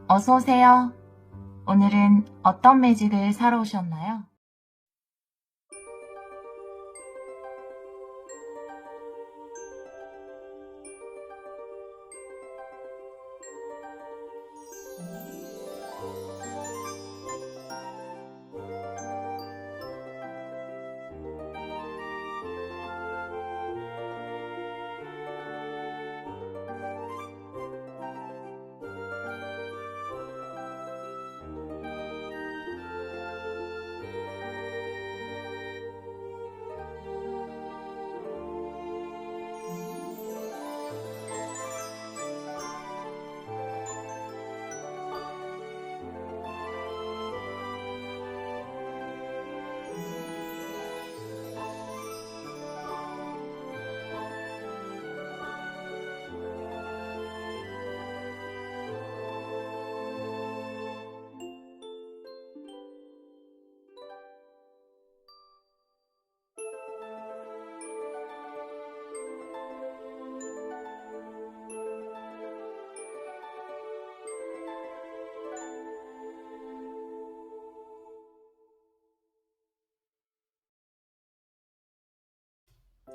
어서 오세요. 오늘은 어떤 매직을 사러 오셨나요?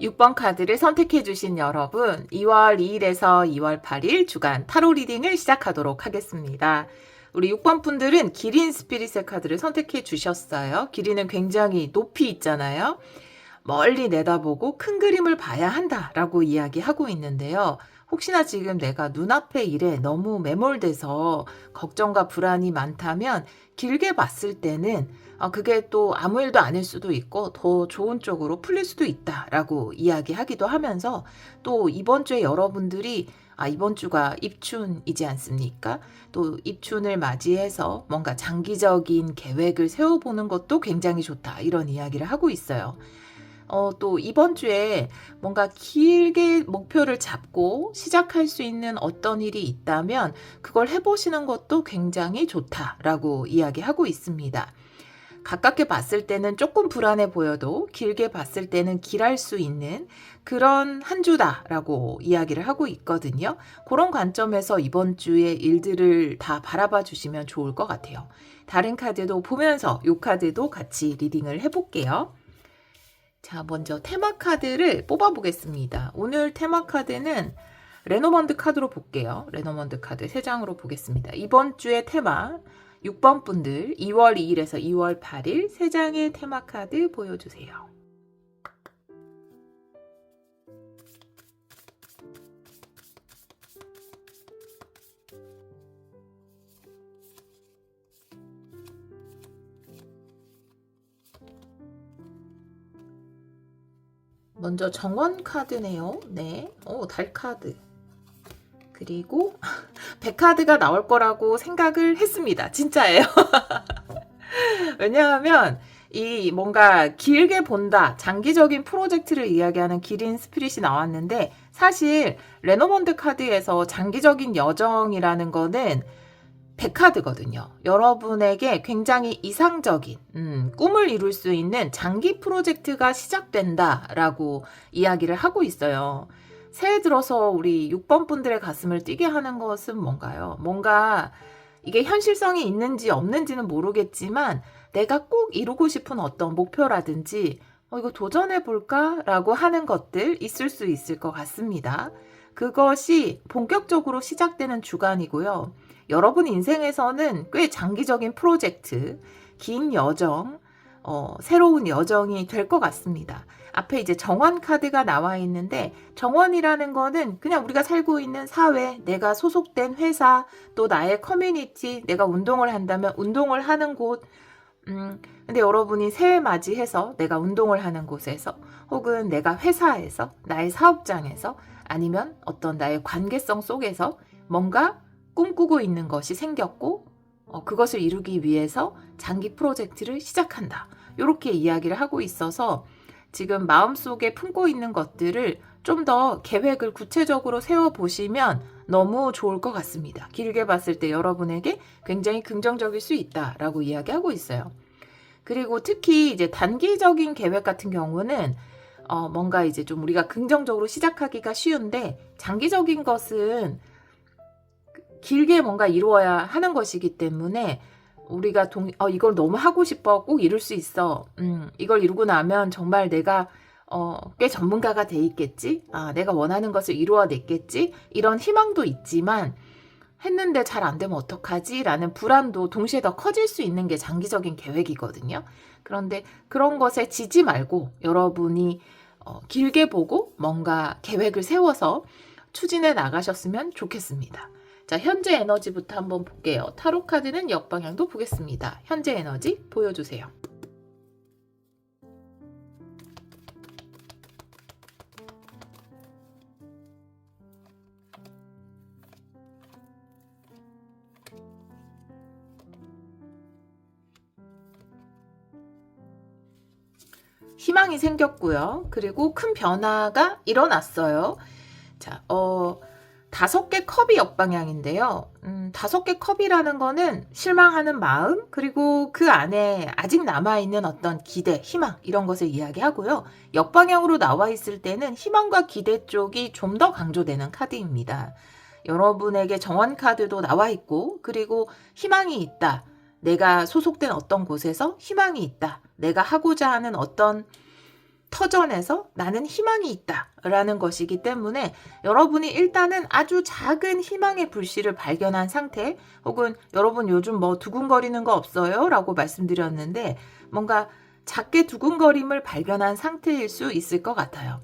육 번 카드를 선택해 주신 여러분, 2월 2일에서 2월 8일 주간 타로 리딩을 시작하도록 하겠습니다. 우리 6번 분들은 기린 스피릿의 카드를 선택해 주셨어요. 기린은 굉장히 높이 있잖아요. 멀리 내다보고 큰 그림을 봐야 한다라고 이야기하고 있는데요. 혹시나 지금 내가 눈앞의 일에 너무 매몰돼서 걱정과 불안이 많다면 길게 봤을 때는 그게 또 아무 일도 아닐 수도 있고 더 좋은 쪽으로 풀릴 수도 있다라고 이야기하기도 하면서, 또 이번 주에 여러분들이 이번 주가 입춘이지 않습니까? 또 입춘을 맞이해서 뭔가 장기적인 계획을 세워보는 것도 굉장히 좋다, 이런 이야기를 하고 있어요. 또 이번 주에 뭔가 길게 목표를 잡고 시작할 수 있는 어떤 일이 있다면 그걸 해보시는 것도 굉장히 좋다라고 이야기하고 있습니다. 가깝게 봤을 때는 조금 불안해 보여도 길게 봤을 때는 길할 수 있는 그런 한 주다라고 이야기를 하고 있거든요. 그런 관점에서 이번 주의 일들을 다 바라봐 주시면 좋을 것 같아요. 다른 카드도 보면서 이 카드도 같이 리딩을 해볼게요. 자, 먼저 테마 카드를 뽑아보겠습니다. 오늘 테마 카드는 레노먼드 카드로 볼게요. 레노먼드 카드 3장으로 보겠습니다. 이번 주의 테마 6번 분들 2월 2일에서 2월 8일 3장의 테마 카드 보여주세요. 먼저 정원 카드네요. 네, 달 카드. 그리고 100카드가 나올 거라고 생각을 했습니다. 진짜예요. 왜냐하면 이 뭔가 길게 본다, 장기적인 프로젝트를 이야기하는 기린 스피릿이 나왔는데, 사실 레노먼드 카드에서 장기적인 여정이라는 거는 100카드거든요. 여러분에게 굉장히 이상적인 꿈을 이룰 수 있는 장기 프로젝트가 시작된다라고 이야기를 하고 있어요. 새해 들어서 우리 6번 분들의 가슴을 뛰게 하는 것은 뭔가요? 뭔가 이게 현실성이 있는지 없는지는 모르겠지만 내가 꼭 이루고 싶은 어떤 목표라든지 이거 도전해볼까? 라고 하는 것들 있을 수 있을 것 같습니다. 그것이 본격적으로 시작되는 주간이고요. 여러분 인생에서는 꽤 장기적인 프로젝트, 긴 여정, 새로운 여정이 될 것 같습니다. 앞에 이제 정원 카드가 나와 있는데, 정원이라는 거는 그냥 우리가 살고 있는 사회, 내가 소속된 회사, 또 나의 커뮤니티, 내가 운동을 한다면 운동을 하는 곳, 근데 여러분이 새해 맞이해서 내가 운동을 하는 곳에서, 혹은 내가 회사에서, 나의 사업장에서, 아니면 어떤 나의 관계성 속에서 뭔가 꿈꾸고 있는 것이 생겼고, 그것을 이루기 위해서 장기 프로젝트를 시작한다, 이렇게 이야기를 하고 있어서 지금 마음속에 품고 있는 것들을 좀 더 계획을 구체적으로 세워보시면 너무 좋을 것 같습니다. 길게 봤을 때 여러분에게 굉장히 긍정적일 수 있다라고 이야기하고 있어요. 그리고 특히 이제 단기적인 계획 같은 경우는 뭔가 이제 좀 우리가 긍정적으로 시작하기가 쉬운데, 장기적인 것은 길게 뭔가 이루어야 하는 것이기 때문에 우리가 이걸 너무 하고 싶어. 꼭 이룰 수 있어. 이걸 이루고 나면 정말 내가 꽤 전문가가 돼 있겠지. 내가 원하는 것을 이루어냈겠지. 이런 희망도 있지만 했는데 잘 안 되면 어떡하지? 라는 불안도 동시에 더 커질 수 있는 게 장기적인 계획이거든요. 그런데 그런 것에 지지 말고 여러분이 길게 보고 뭔가 계획을 세워서 추진해 나가셨으면 좋겠습니다. 자, 현재 에너지부터 한번 볼게요. 타로 카드는 역방향도 보겠습니다. 현재 에너지 보여주세요. 희망이 생겼고요. 그리고 큰 변화가 일어났어요. 자, 5개 컵이 역방향인데요. 5개 컵이라는 거는 실망하는 마음, 그리고 그 안에 아직 남아있는 어떤 기대, 희망, 이런 것을 이야기하고요. 역방향으로 나와 있을 때는 희망과 기대 쪽이 좀 더 강조되는 카드입니다. 여러분에게 정원 카드도 나와 있고, 그리고 희망이 있다. 내가 소속된 어떤 곳에서 희망이 있다. 내가 하고자 하는 어떤 터전에서 나는 희망이 있다 라는 것이기 때문에 여러분이 일단은 아주 작은 희망의 불씨를 발견한 상태, 혹은 여러분 요즘 뭐 두근거리는 거 없어요? 라고 말씀드렸는데 뭔가 작게 두근거림을 발견한 상태일 수 있을 것 같아요.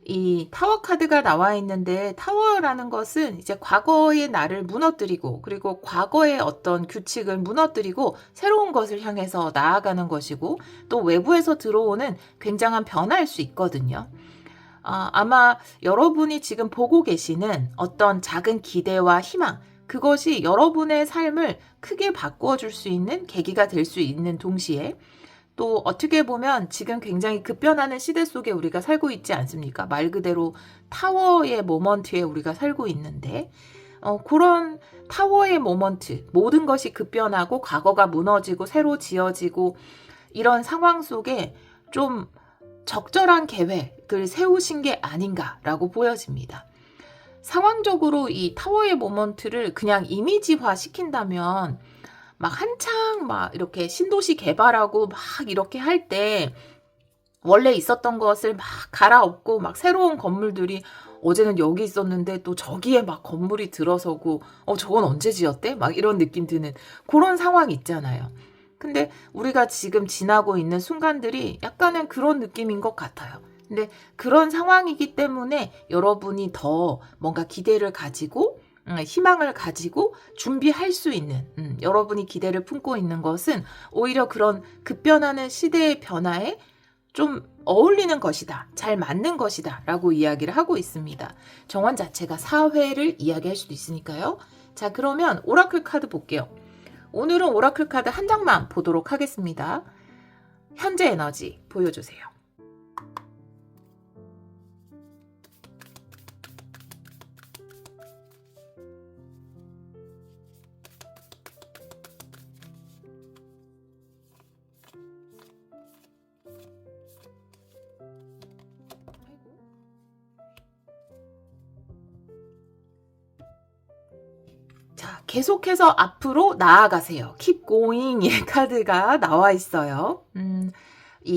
이 타워 카드가 나와 있는데, 타워라는 것은 이제 과거의 나를 무너뜨리고, 그리고 과거의 어떤 규칙을 무너뜨리고 새로운 것을 향해서 나아가는 것이고, 또 외부에서 들어오는 굉장한 변화일 수 있거든요. 아마 여러분이 지금 보고 계시는 어떤 작은 기대와 희망, 그것이 여러분의 삶을 크게 바꾸어 줄 수 있는 계기가 될 수 있는 동시에, 또 어떻게 보면 지금 굉장히 급변하는 시대 속에 우리가 살고 있지 않습니까? 말 그대로 타워의 모먼트에 우리가 살고 있는데, 그런 타워의 모먼트, 모든 것이 급변하고 과거가 무너지고 새로 지어지고 이런 상황 속에 좀 적절한 계획을 세우신 게 아닌가라고 보여집니다. 상황적으로 이 타워의 모먼트를 그냥 이미지화 시킨다면 막 한창 막 이렇게 신도시 개발하고 막 이렇게 할 때 원래 있었던 것을 막 갈아엎고 막 새로운 건물들이, 어제는 여기 있었는데 또 저기에 막 건물이 들어서고 저건 언제 지었대? 막 이런 느낌 드는 그런 상황이 있잖아요. 근데 우리가 지금 지나고 있는 순간들이 약간은 그런 느낌인 것 같아요. 근데 그런 상황이기 때문에 여러분이 더 뭔가 기대를 가지고 희망을 가지고 준비할 수 있는, 여러분이 기대를 품고 있는 것은 오히려 그런 급변하는 시대의 변화에 좀 어울리는 것이다, 잘 맞는 것이다 라고 이야기를 하고 있습니다. 정원 자체가 사회를 이야기할 수도 있으니까요. 자, 그러면 오라클 카드 볼게요. 오늘은 오라클 카드 한 장만 보도록 하겠습니다. 현재 에너지 보여주세요. 자, 계속해서 앞으로 나아가세요. Keep going의 카드가 나와 있어요.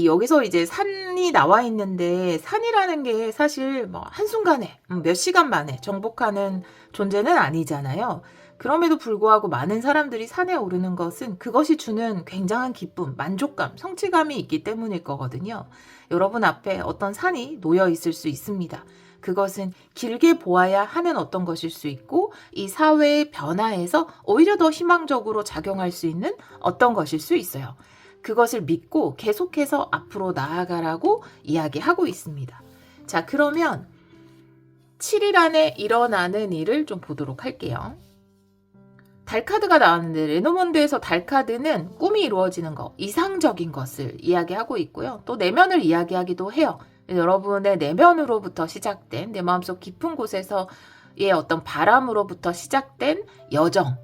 여기서 이제 산이 나와 있는데, 산이라는 게 사실 뭐 한순간에, 몇 시간 만에 정복하는 존재는 아니잖아요. 그럼에도 불구하고 많은 사람들이 산에 오르는 것은 그것이 주는 굉장한 기쁨, 만족감, 성취감이 있기 때문일 거거든요. 여러분 앞에 어떤 산이 놓여 있을 수 있습니다. 그것은 길게 보아야 하는 어떤 것일 수 있고, 이 사회의 변화에서 오히려 더 희망적으로 작용할 수 있는 어떤 것일 수 있어요. 그것을 믿고 계속해서 앞으로 나아가라고 이야기하고 있습니다. 자, 그러면 7일 안에 일어나는 일을 좀 보도록 할게요. 달 카드가 나왔는데, 레노먼드에서 달 카드는 꿈이 이루어지는 것, 이상적인 것을 이야기하고 있고요. 또 내면을 이야기하기도 해요. 여러분의 내면으로부터 시작된, 내 마음속 깊은 곳에서의 어떤 바람으로부터 시작된 여정,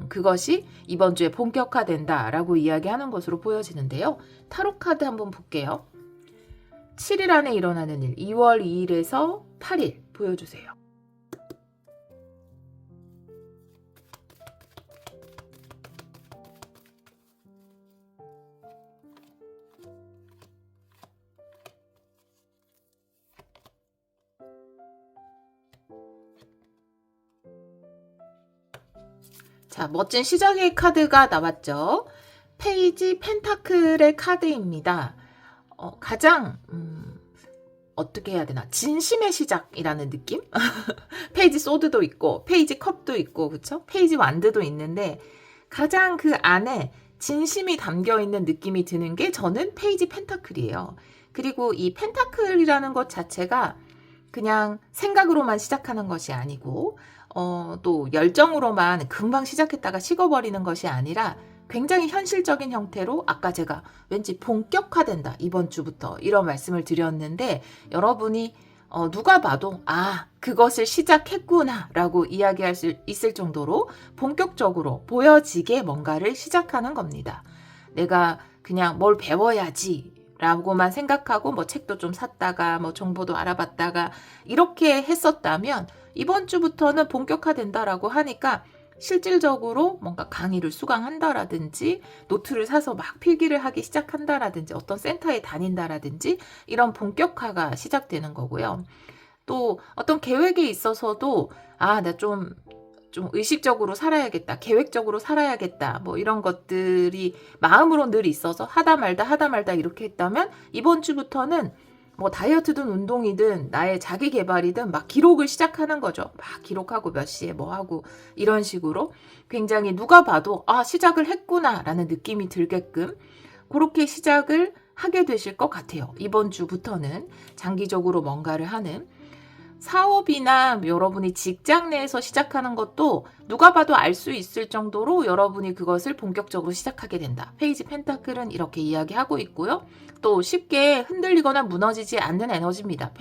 그것이 이번 주에 본격화된다라고 이야기하는 것으로 보여지는데요. 타로 카드 한번 볼게요. 7일 안에 일어나는 일, 2월 2일에서 8일 보여주세요. 자, 멋진 시작의 카드가 나왔죠. 페이지 펜타클의 카드입니다. 가장 어떻게 해야 되나? 진심의 시작이라는 느낌? 페이지 소드도 있고 페이지 컵도 있고 그쵸? 페이지 완드도 있는데 가장 그 안에 진심이 담겨 있는 느낌이 드는 게 저는 페이지 펜타클이에요. 그리고 이 펜타클이라는 것 자체가 그냥 생각으로만 시작하는 것이 아니고 또 열정으로만 금방 시작했다가 식어버리는 것이 아니라 굉장히 현실적인 형태로 아까 제가 왠지 본격화된다 이번 주부터 이런 말씀을 드렸는데 여러분이 누가 봐도 그것을 시작했구나 라고 이야기할 수 있을 정도로 본격적으로 보여지게 뭔가를 시작하는 겁니다. 내가 그냥 뭘 배워야지 라고만 생각하고 뭐 책도 좀 샀다가 뭐 정보도 알아봤다가 이렇게 했었다면 이번 주부터는 본격화된다라고 하니까 실질적으로 뭔가 강의를 수강한다라든지 노트를 사서 막 필기를 하기 시작한다라든지 어떤 센터에 다닌다라든지 이런 본격화가 시작되는 거고요. 또 어떤 계획에 있어서도 나 좀 의식적으로 살아야겠다, 계획적으로 살아야겠다 뭐 이런 것들이 마음으로 늘 있어서 하다 말다 이렇게 했다면 이번 주부터는 뭐 다이어트든 운동이든 나의 자기 개발이든 막 기록을 시작하는 거죠. 막 기록하고 몇 시에 뭐 하고 이런 식으로 굉장히 누가 봐도 시작을 했구나 라는 느낌이 들게끔 그렇게 시작을 하게 되실 것 같아요. 이번 주부터는 장기적으로 뭔가를 하는 사업이나 여러분이 직장 내에서 시작하는 것도 누가 봐도 알 수 있을 정도로 여러분이 그것을 본격적으로 시작하게 된다. 페이지 펜타클은 이렇게 이야기하고 있고요. 또 쉽게 흔들리거나 무너지지 않는 에너지입니다.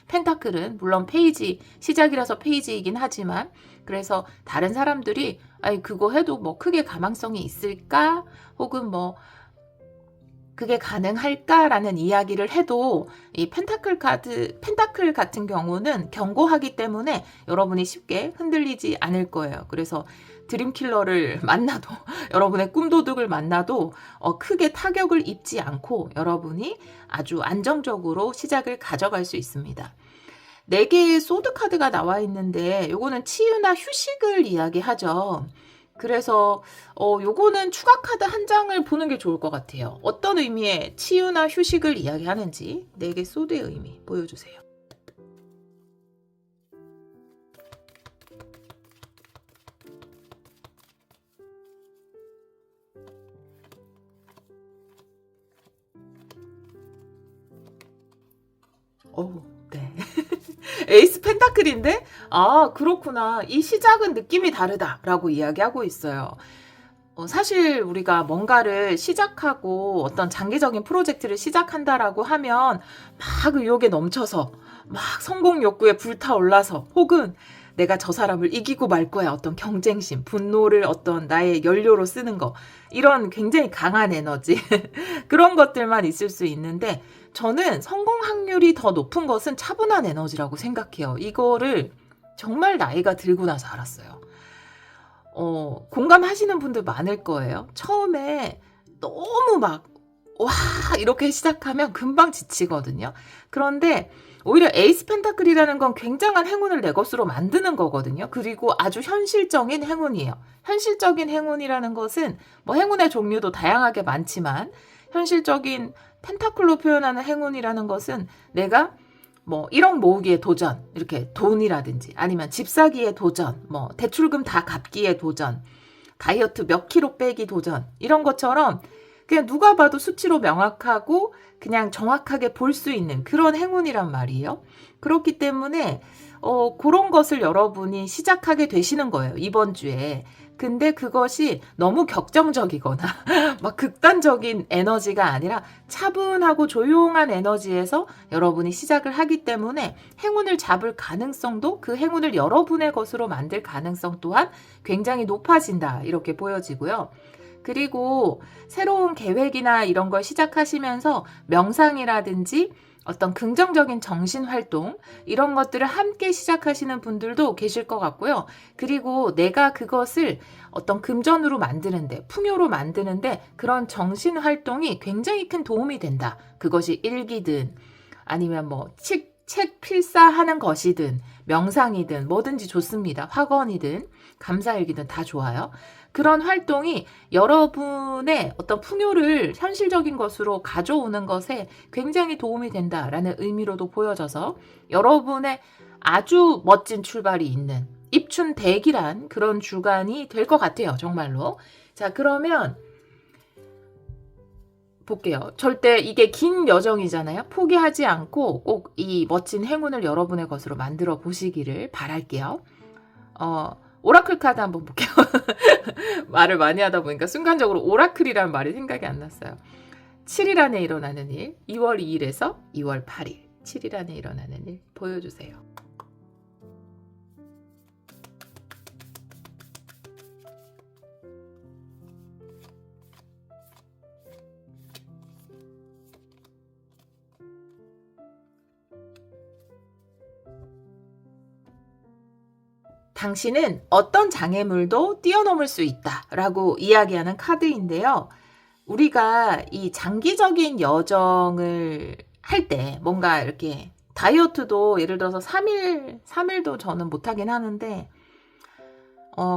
펜타클은 물론 페이지 시작이라서 페이지이긴 하지만 그래서 다른 사람들이 그거 해도 뭐 크게 가망성이 있을까? 혹은 뭐 그게 가능할까라는 이야기를 해도 이 펜타클 같은 경우는 견고하기 때문에 여러분이 쉽게 흔들리지 않을 거예요. 그래서 드림킬러를 만나도 여러분의 꿈도둑을 만나도 크게 타격을 입지 않고 여러분이 아주 안정적으로 시작을 가져갈 수 있습니다. 4개의 소드 카드가 나와 있는데 요거는 치유나 휴식을 이야기하죠. 그래서 요거는 추가 카드 한 장을 보는 게 좋을 것 같아요. 어떤 의미의 치유나 휴식을 이야기하는지 4개 소드의 의미 보여주세요. 네. 에이스 펜타클인데 그렇구나. 이 시작은 느낌이 다르다라고 이야기하고 있어요. 사실 우리가 뭔가를 시작하고 어떤 장기적인 프로젝트를 시작한다라고 하면 막 의욕에 넘쳐서 막 성공 욕구에 불타올라서 혹은 내가 저 사람을 이기고 말 거야 어떤 경쟁심, 분노를 어떤 나의 연료로 쓰는 거 이런 굉장히 강한 에너지 그런 것들만 있을 수 있는데 저는 성공 확률이 더 높은 것은 차분한 에너지라고 생각해요. 이거를 정말 나이가 들고 나서 알았어요. 공감하시는 분들 많을 거예요. 처음에 너무 막 이렇게 시작하면 금방 지치거든요. 그런데 오히려 에이스 펜타클이라는 건 굉장한 행운을 내 것으로 만드는 거거든요. 그리고 아주 현실적인 행운이에요. 현실적인 행운이라는 것은 뭐 행운의 종류도 다양하게 많지만 현실적인 펜타클로 표현하는 행운이라는 것은 내가 뭐 1억 모으기에 도전, 이렇게 돈이라든지 아니면 집 사기에 도전, 뭐 대출금 다 갚기에 도전, 다이어트 몇 킬로 빼기 도전 이런 것처럼 그냥 누가 봐도 수치로 명확하고 그냥 정확하게 볼 수 있는 그런 행운이란 말이에요. 그렇기 때문에 그런 것을 여러분이 시작하게 되시는 거예요. 이번 주에. 근데 그것이 너무 격정적이거나 막 극단적인 에너지가 아니라 차분하고 조용한 에너지에서 여러분이 시작을 하기 때문에 행운을 잡을 가능성도 그 행운을 여러분의 것으로 만들 가능성 또한 굉장히 높아진다. 이렇게 보여지고요. 그리고 새로운 계획이나 이런 걸 시작하시면서 명상이라든지 어떤 긍정적인 정신활동 이런 것들을 함께 시작하시는 분들도 계실 것 같고요. 그리고 내가 그것을 어떤 금전으로 만드는데 풍요로 만드는데 그런 정신활동이 굉장히 큰 도움이 된다. 그것이 일기든 아니면 뭐 책 필사하는 것이든 명상이든 뭐든지 좋습니다. 학원이든 감사일기든 다 좋아요. 그런 활동이 여러분의 어떤 풍요를 현실적인 것으로 가져오는 것에 굉장히 도움이 된다라는 의미로도 보여져서 여러분의 아주 멋진 출발이 있는 입춘대기란 그런 주간이 될 것 같아요. 정말로. 자, 그러면 볼게요. 절대 이게 긴 여정이잖아요. 포기하지 않고 꼭 이 멋진 행운을 여러분의 것으로 만들어 보시기를 바랄게요. 오라클 카드 한번 볼게요. 말을 많이 하다 보니까 순간적으로 오라클이라는 말이 생각이 안 났어요. 7일 안에 일어나는 일, 2월 2일에서 2월 8일. 7일 안에 일어나는 일 보여주세요. 당신은 어떤 장애물도 뛰어넘을 수 있다라고 이야기하는 카드인데요. 우리가 이 장기적인 여정을 할 때 뭔가 이렇게 다이어트도 예를 들어서 3일도 저는 못하긴 하는데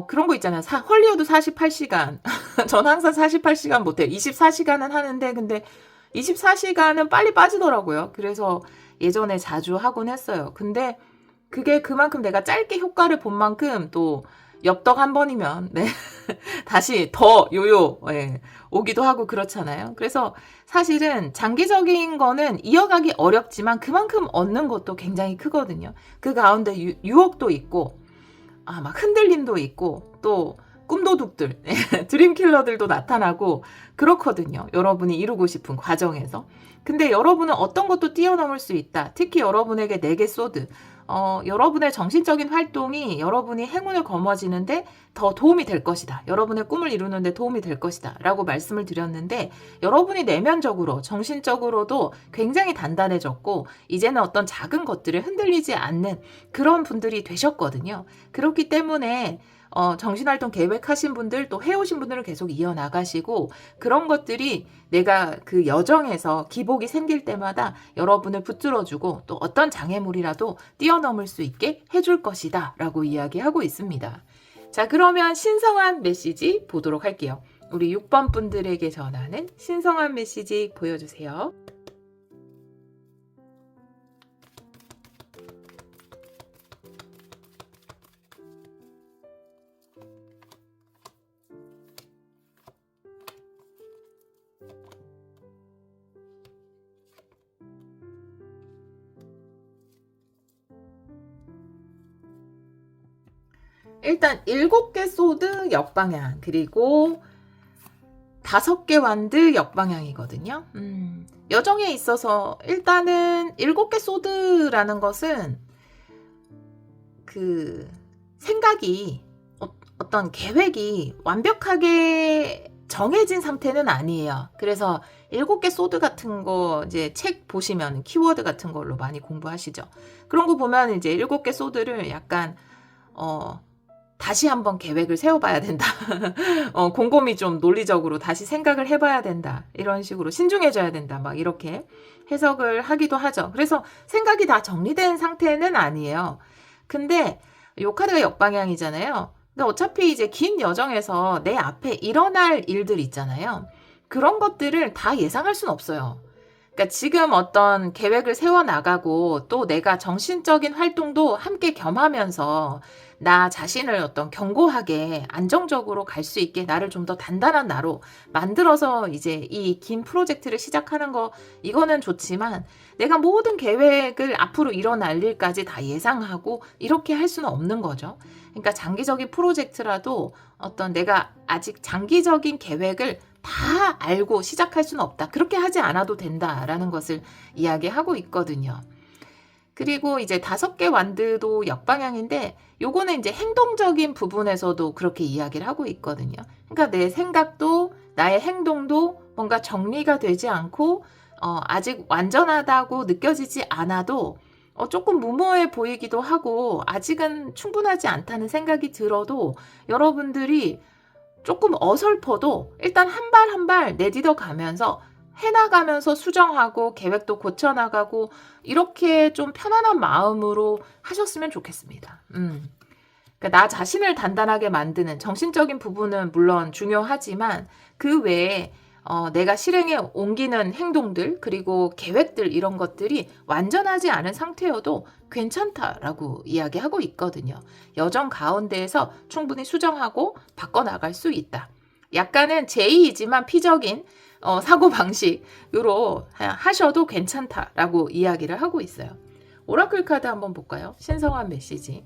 그런 거 있잖아요. 헐리우드 48시간. 전 항상 48시간 못해요. 24시간은 하는데 근데 24시간은 빨리 빠지더라고요. 그래서 예전에 자주 하곤 했어요. 근데 그게 그만큼 내가 짧게 효과를 본 만큼 또 엽떡 한 번이면 네. 다시 더 요요 오기도 하고 그렇잖아요. 그래서 사실은 장기적인 거는 이어가기 어렵지만 그만큼 얻는 것도 굉장히 크거든요. 그 가운데 유혹도 있고 막 흔들림도 있고 또 꿈도둑들, 드림킬러들도 나타나고 그렇거든요. 여러분이 이루고 싶은 과정에서. 근데 여러분은 어떤 것도 뛰어넘을 수 있다. 특히 여러분에게 4개 소드. 여러분의 정신적인 활동이 여러분이 행운을 거머쥐는데 더 도움이 될 것이다. 여러분의 꿈을 이루는데 도움이 될 것이다. 라고 말씀을 드렸는데 여러분이 내면적으로 정신적으로도 굉장히 단단해졌고 이제는 어떤 작은 것들에 흔들리지 않는 그런 분들이 되셨거든요. 그렇기 때문에 정신활동 계획하신 분들 또 해오신 분들은 계속 이어나가시고 그런 것들이 내가 그 여정에서 기복이 생길 때마다 여러분을 붙들어주고 또 어떤 장애물이라도 뛰어넘을 수 있게 해줄 것이다 라고 이야기하고 있습니다. 자, 그러면 신성한 메시지 보도록 할게요. 우리 6번 분들에게 전하는 신성한 메시지 보여주세요. 일단 7개 소드 역방향 그리고 5개 완드 역방향이거든요. 여정에 있어서 일단은 7개 소드라는 것은 그 생각이 어떤 계획이 완벽하게 정해진 상태는 아니에요. 그래서 7개 소드 같은 거 이제 책 보시면 키워드 같은 걸로 많이 공부하시죠. 그런 거 보면 이제 7개 소드를 약간 다시 한번 계획을 세워봐야 된다. 곰곰이 좀 논리적으로 다시 생각을 해봐야 된다. 이런 식으로 신중해져야 된다. 막 이렇게 해석을 하기도 하죠. 그래서 생각이 다 정리된 상태는 아니에요. 근데 이 카드가 역방향이잖아요. 근데 어차피 이제 긴 여정에서 내 앞에 일어날 일들 있잖아요. 그런 것들을 다 예상할 수는 없어요. 그러니까 지금 어떤 계획을 세워나가고 또 내가 정신적인 활동도 함께 겸하면서 나 자신을 어떤 견고하게 안정적으로 갈 수 있게 나를 좀 더 단단한 나로 만들어서 이제 이 긴 프로젝트를 시작하는 거 이거는 좋지만 내가 모든 계획을 앞으로 일어날 일까지 다 예상하고 이렇게 할 수는 없는 거죠. 그러니까 장기적인 프로젝트라도 어떤 내가 아직 장기적인 계획을 다 알고 시작할 수는 없다. 그렇게 하지 않아도 된다라는 것을 이야기하고 있거든요. 그리고 이제 5개 완드도 역방향인데 요거는 이제 행동적인 부분에서도 그렇게 이야기를 하고 있거든요. 그러니까 내 생각도 나의 행동도 뭔가 정리가 되지 않고 아직 완전하다고 느껴지지 않아도 조금 무모해 보이기도 하고 아직은 충분하지 않다는 생각이 들어도 여러분들이 조금 어설퍼도 일단 한 발 한 발 내딛어 가면서 해나가면서 수정하고 계획도 고쳐나가고 이렇게 좀 편안한 마음으로 하셨으면 좋겠습니다. 그러니까 나 자신을 단단하게 만드는 정신적인 부분은 물론 중요하지만 그 외에 내가 실행에 옮기는 행동들 그리고 계획들 이런 것들이 완전하지 않은 상태여도 괜찮다라고 이야기하고 있거든요. 여정 가운데에서 충분히 수정하고 바꿔나갈 수 있다. 약간은 제의이지만 피적인 사고방식으로 하셔도 괜찮다라고 이야기를 하고 있어요. 오라클 카드 한번 볼까요? 신성한 메시지.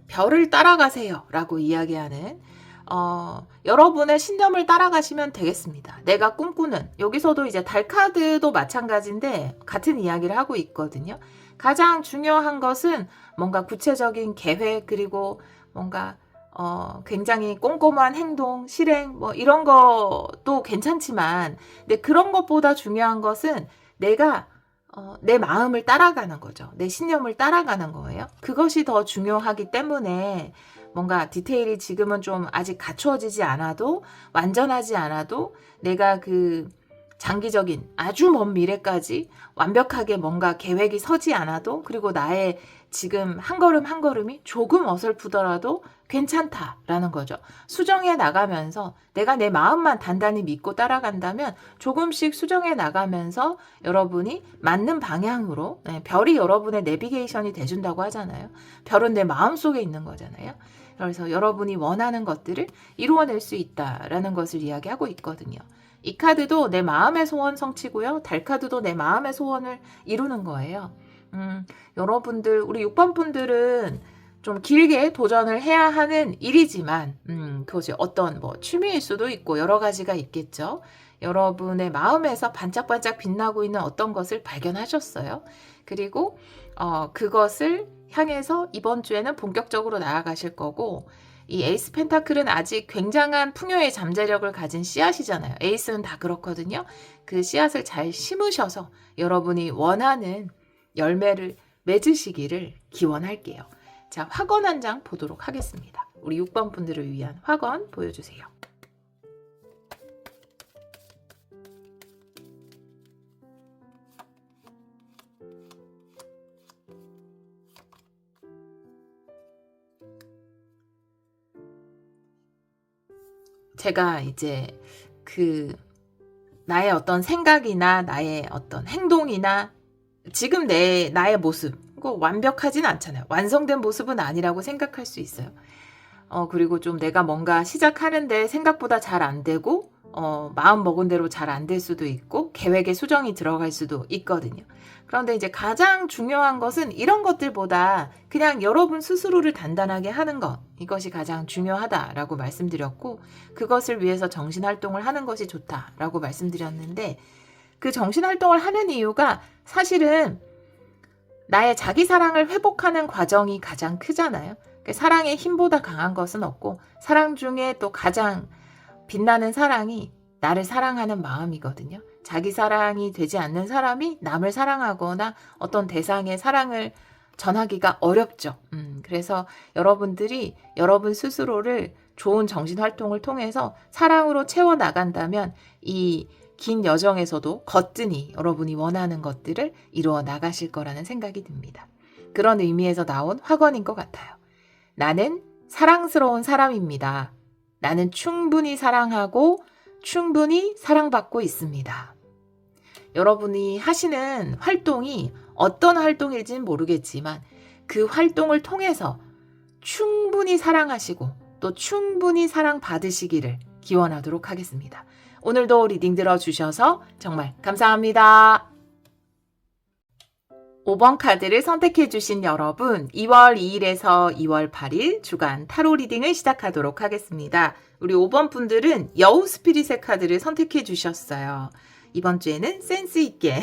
별을 따라가세요 라고 이야기하는 여러분의 신념을 따라가시면 되겠습니다. 내가 꿈꾸는 여기서도 이제 달 카드도 마찬가지인데 같은 이야기를 하고 있거든요. 가장 중요한 것은 뭔가 구체적인 계획 그리고 뭔가 굉장히 꼼꼼한 행동, 실행 뭐 이런 것도 괜찮지만 근데 그런 것보다 중요한 것은 내가 내 마음을 따라가는 거죠. 내 신념을 따라가는 거예요. 그것이 더 중요하기 때문에 뭔가 디테일이 지금은 좀 아직 갖추어지지 않아도 완전하지 않아도 내가 그 장기적인 아주 먼 미래까지 완벽하게 뭔가 계획이 서지 않아도 그리고 나의 지금 한 걸음 한 걸음이 조금 어설프더라도 괜찮다라는 거죠. 수정해 나가면서 내가 내 마음만 단단히 믿고 따라간다면 조금씩 수정해 나가면서 여러분이 맞는 방향으로 별이 여러분의 내비게이션이 돼준다고 하잖아요. 별은 내 마음속에 있는 거잖아요. 그래서 여러분이 원하는 것들을 이루어낼 수 있다라는 것을 이야기하고 있거든요. 이 카드도 내 마음의 소원 성취고요. 달 카드도 내 마음의 소원을 이루는 거예요. 여러분들 우리 6번 분들은 좀 길게 도전을 해야 하는 일이지만 그것이 어떤 뭐 취미일 수도 있고 여러 가지가 있겠죠. 여러분의 마음에서 반짝반짝 빛나고 있는 어떤 것을 발견하셨어요. 그리고 그것을 향해서 이번 주에는 본격적으로 나아가실 거고 이 에이스 펜타클은 아직 굉장한 풍요의 잠재력을 가진 씨앗이잖아요. 에이스는 다 그렇거든요. 그 씨앗을 잘 심으셔서 여러분이 원하는 열매를 맺으시기를 기원할게요. 자, 화건 한 장 보도록 하겠습니다. 우리 6번 분들을 위한 화건 보여주세요. 제가 이제 나의 어떤 생각이나 나의 어떤 행동이나 지금 나의 모습, 그거 완벽하진 않잖아요. 완성된 모습은 아니라고 생각할 수 있어요. 그리고 좀 내가 뭔가 시작하는데 생각보다 잘 안 되고, 마음 먹은 대로 잘 안 될 수도 있고, 계획에 수정이 들어갈 수도 있거든요. 그런데 이제 가장 중요한 것은 이런 것들보다 그냥 여러분 스스로를 단단하게 하는 것, 이것이 가장 중요하다라고 말씀드렸고, 그것을 위해서 정신활동을 하는 것이 좋다라고 말씀드렸는데, 그 정신활동을 하는 이유가 사실은 나의 자기사랑을 회복하는 과정이 가장 크잖아요. 사랑의 힘보다 강한 것은 없고 사랑 중에 또 가장 빛나는 사랑이 나를 사랑하는 마음이거든요. 자기 사랑이 되지 않는 사람이 남을 사랑하거나 어떤 대상의 사랑을 전하기가 어렵죠. 그래서 여러분들이 여러분 스스로를 좋은 정신활동을 통해서 사랑으로 채워나간다면 이 긴 여정에서도 거뜬히 여러분이 원하는 것들을 이루어 나가실 거라는 생각이 듭니다. 그런 의미에서 나온 화건인 것 같아요. 나는 사랑스러운 사람입니다. 나는 충분히 사랑하고 충분히 사랑받고 있습니다. 여러분이 하시는 활동이 어떤 활동일지는 모르겠지만 그 활동을 통해서 충분히 사랑하시고 또 충분히 사랑받으시기를 기원하도록 하겠습니다. 오늘도 리딩 들어주셔서 정말 감사합니다. 5번 카드를 선택해주신 여러분, 2월 2일에서 2월 8일 주간 타로 리딩을 시작하도록 하겠습니다. 우리 5번 분들은 여우 스피릿의 카드를 선택해주셨어요. 이번 주에는 센스 있게,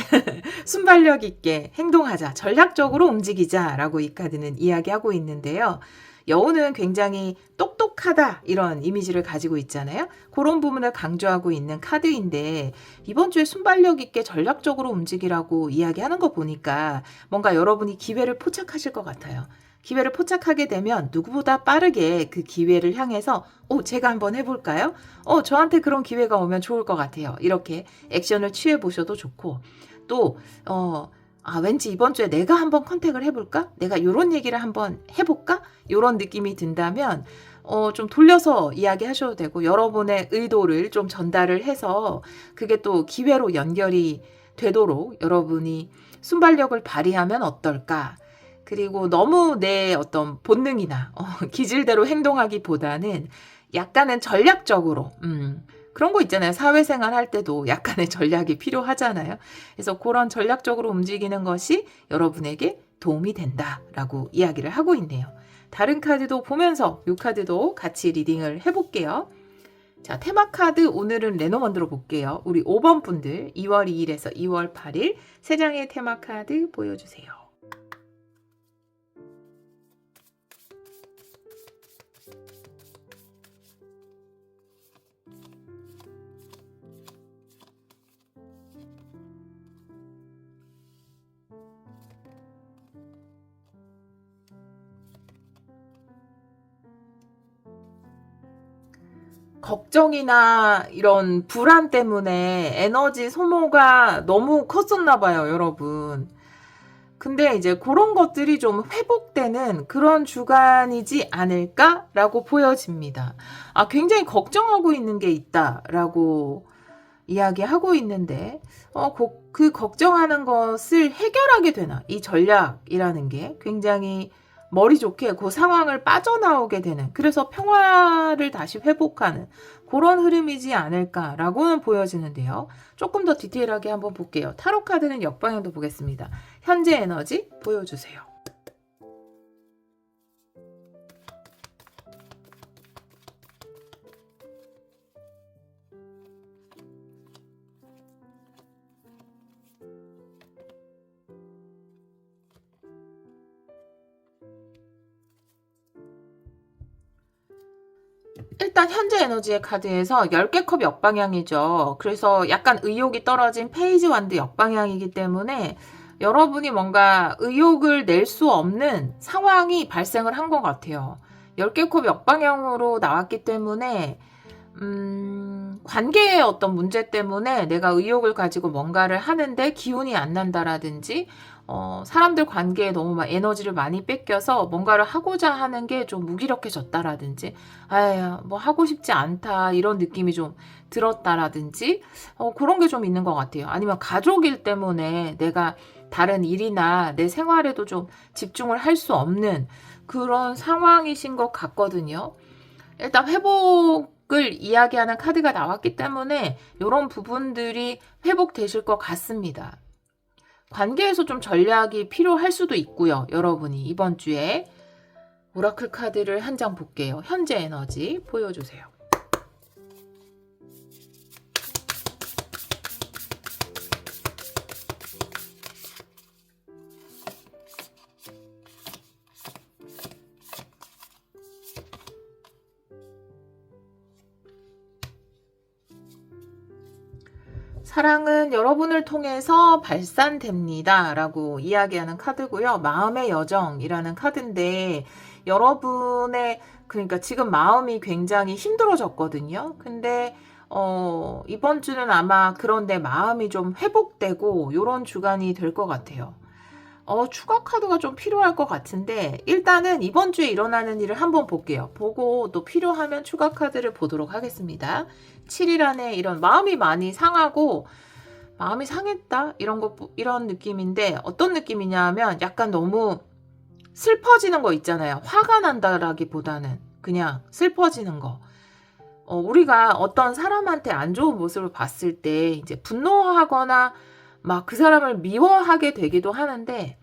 순발력 있게 행동하자, 전략적으로 움직이자 라고 이 카드는 이야기하고 있는데요. 여우는 굉장히 똑똑하다 이런 이미지를 가지고 있잖아요. 그런 부분을 강조하고 있는 카드인데 이번 주에 순발력 있게 전략적으로 움직이라고 이야기하는 거 보니까 뭔가 여러분이 기회를 포착하실 것 같아요. 기회를 포착하게 되면 누구보다 빠르게 그 기회를 향해서 제가 한번 해볼까요? 저한테 그런 기회가 오면 좋을 것 같아요. 이렇게 액션을 취해 보셔도 좋고 또 왠지 이번 주에 내가 한번 컨택을 해볼까? 내가 이런 얘기를 한번 해볼까? 이런 느낌이 든다면 좀 돌려서 이야기하셔도 되고 여러분의 의도를 좀 전달을 해서 그게 또 기회로 연결이 되도록 여러분이 순발력을 발휘하면 어떨까? 그리고 너무 내 어떤 본능이나 기질대로 행동하기보다는 약간은 전략적으로 그런 거 있잖아요. 사회생활 할 때도 약간의 전략이 필요하잖아요. 그래서 그런 전략적으로 움직이는 것이 여러분에게 도움이 된다라고 이야기를 하고 있네요. 다른 카드도 보면서 이 카드도 같이 리딩을 해볼게요. 자, 테마 카드 오늘은 레노먼드로 볼게요. 우리 5번 분들 2월 2일에서 2월 8일 3장의 테마 카드 보여주세요. 걱정이나 이런 불안 때문에 에너지 소모가 너무 컸었나 봐요, 여러분. 근데 이제 그런 것들이 좀 회복되는 그런 주간이지 않을까라고 보여집니다. 굉장히 걱정하고 있는 게 있다라고 이야기하고 있는데 그 걱정하는 것을 해결하게 되나 이 전략이라는 게 굉장히 머리 좋게 그 상황을 빠져나오게 되는 그래서 평화를 다시 회복하는 그런 흐름이지 않을까라고는 보여지는데요. 조금 더 디테일하게 한번 볼게요. 타로 카드는 역방향도 보겠습니다. 현재 에너지 보여주세요. 일단 현재 에너지의 카드에서 10개 컵 역방향이죠. 그래서 약간 의욕이 떨어진 페이지 완드 역방향이기 때문에 여러분이 뭔가 의욕을 낼 수 없는 상황이 발생을 한 것 같아요. 10개 컵 역방향으로 나왔기 때문에 관계의 어떤 문제 때문에 내가 의욕을 가지고 뭔가를 하는데 기운이 안 난다라든지 사람들 관계에 너무 막 에너지를 많이 뺏겨서 뭔가를 하고자 하는 게 좀 무기력해졌다라든지 뭐 하고 싶지 않다 이런 느낌이 좀 들었다라든지 그런 게 좀 있는 것 같아요. 아니면 가족일 때문에 내가 다른 일이나 내 생활에도 좀 집중을 할 수 없는 그런 상황이신 것 같거든요. 일단 회복을 이야기하는 카드가 나왔기 때문에 이런 부분들이 회복되실 것 같습니다. 관계에서 좀 전략이 필요할 수도 있고요. 여러분이 이번 주에 오라클 카드를 한 장 볼게요. 현재 에너지 보여주세요. 사랑은 여러분을 통해서 발산됩니다. 라고 이야기하는 카드고요. 마음의 여정이라는 카드인데 여러분의 그러니까 지금 마음이 굉장히 힘들어졌거든요. 근데 이번 주는 아마 그런데 마음이 좀 회복되고 이런 주간이 될 것 같아요. 추가 카드가 좀 필요할 것 같은데 일단은 이번 주에 일어나는 일을 한번 볼게요. 보고 또 필요하면 추가 카드를 보도록 하겠습니다. 7일 안에 이런 마음이 많이 상하고 마음이 상했다 이런 느낌인데 어떤 느낌이냐 하면 약간 너무 슬퍼지는 거 있잖아요. 화가 난다라기보다는 그냥 슬퍼지는 거. 우리가 어떤 사람한테 안 좋은 모습을 봤을 때 이제 분노하거나 막 그 사람을 미워하게 되기도 하는데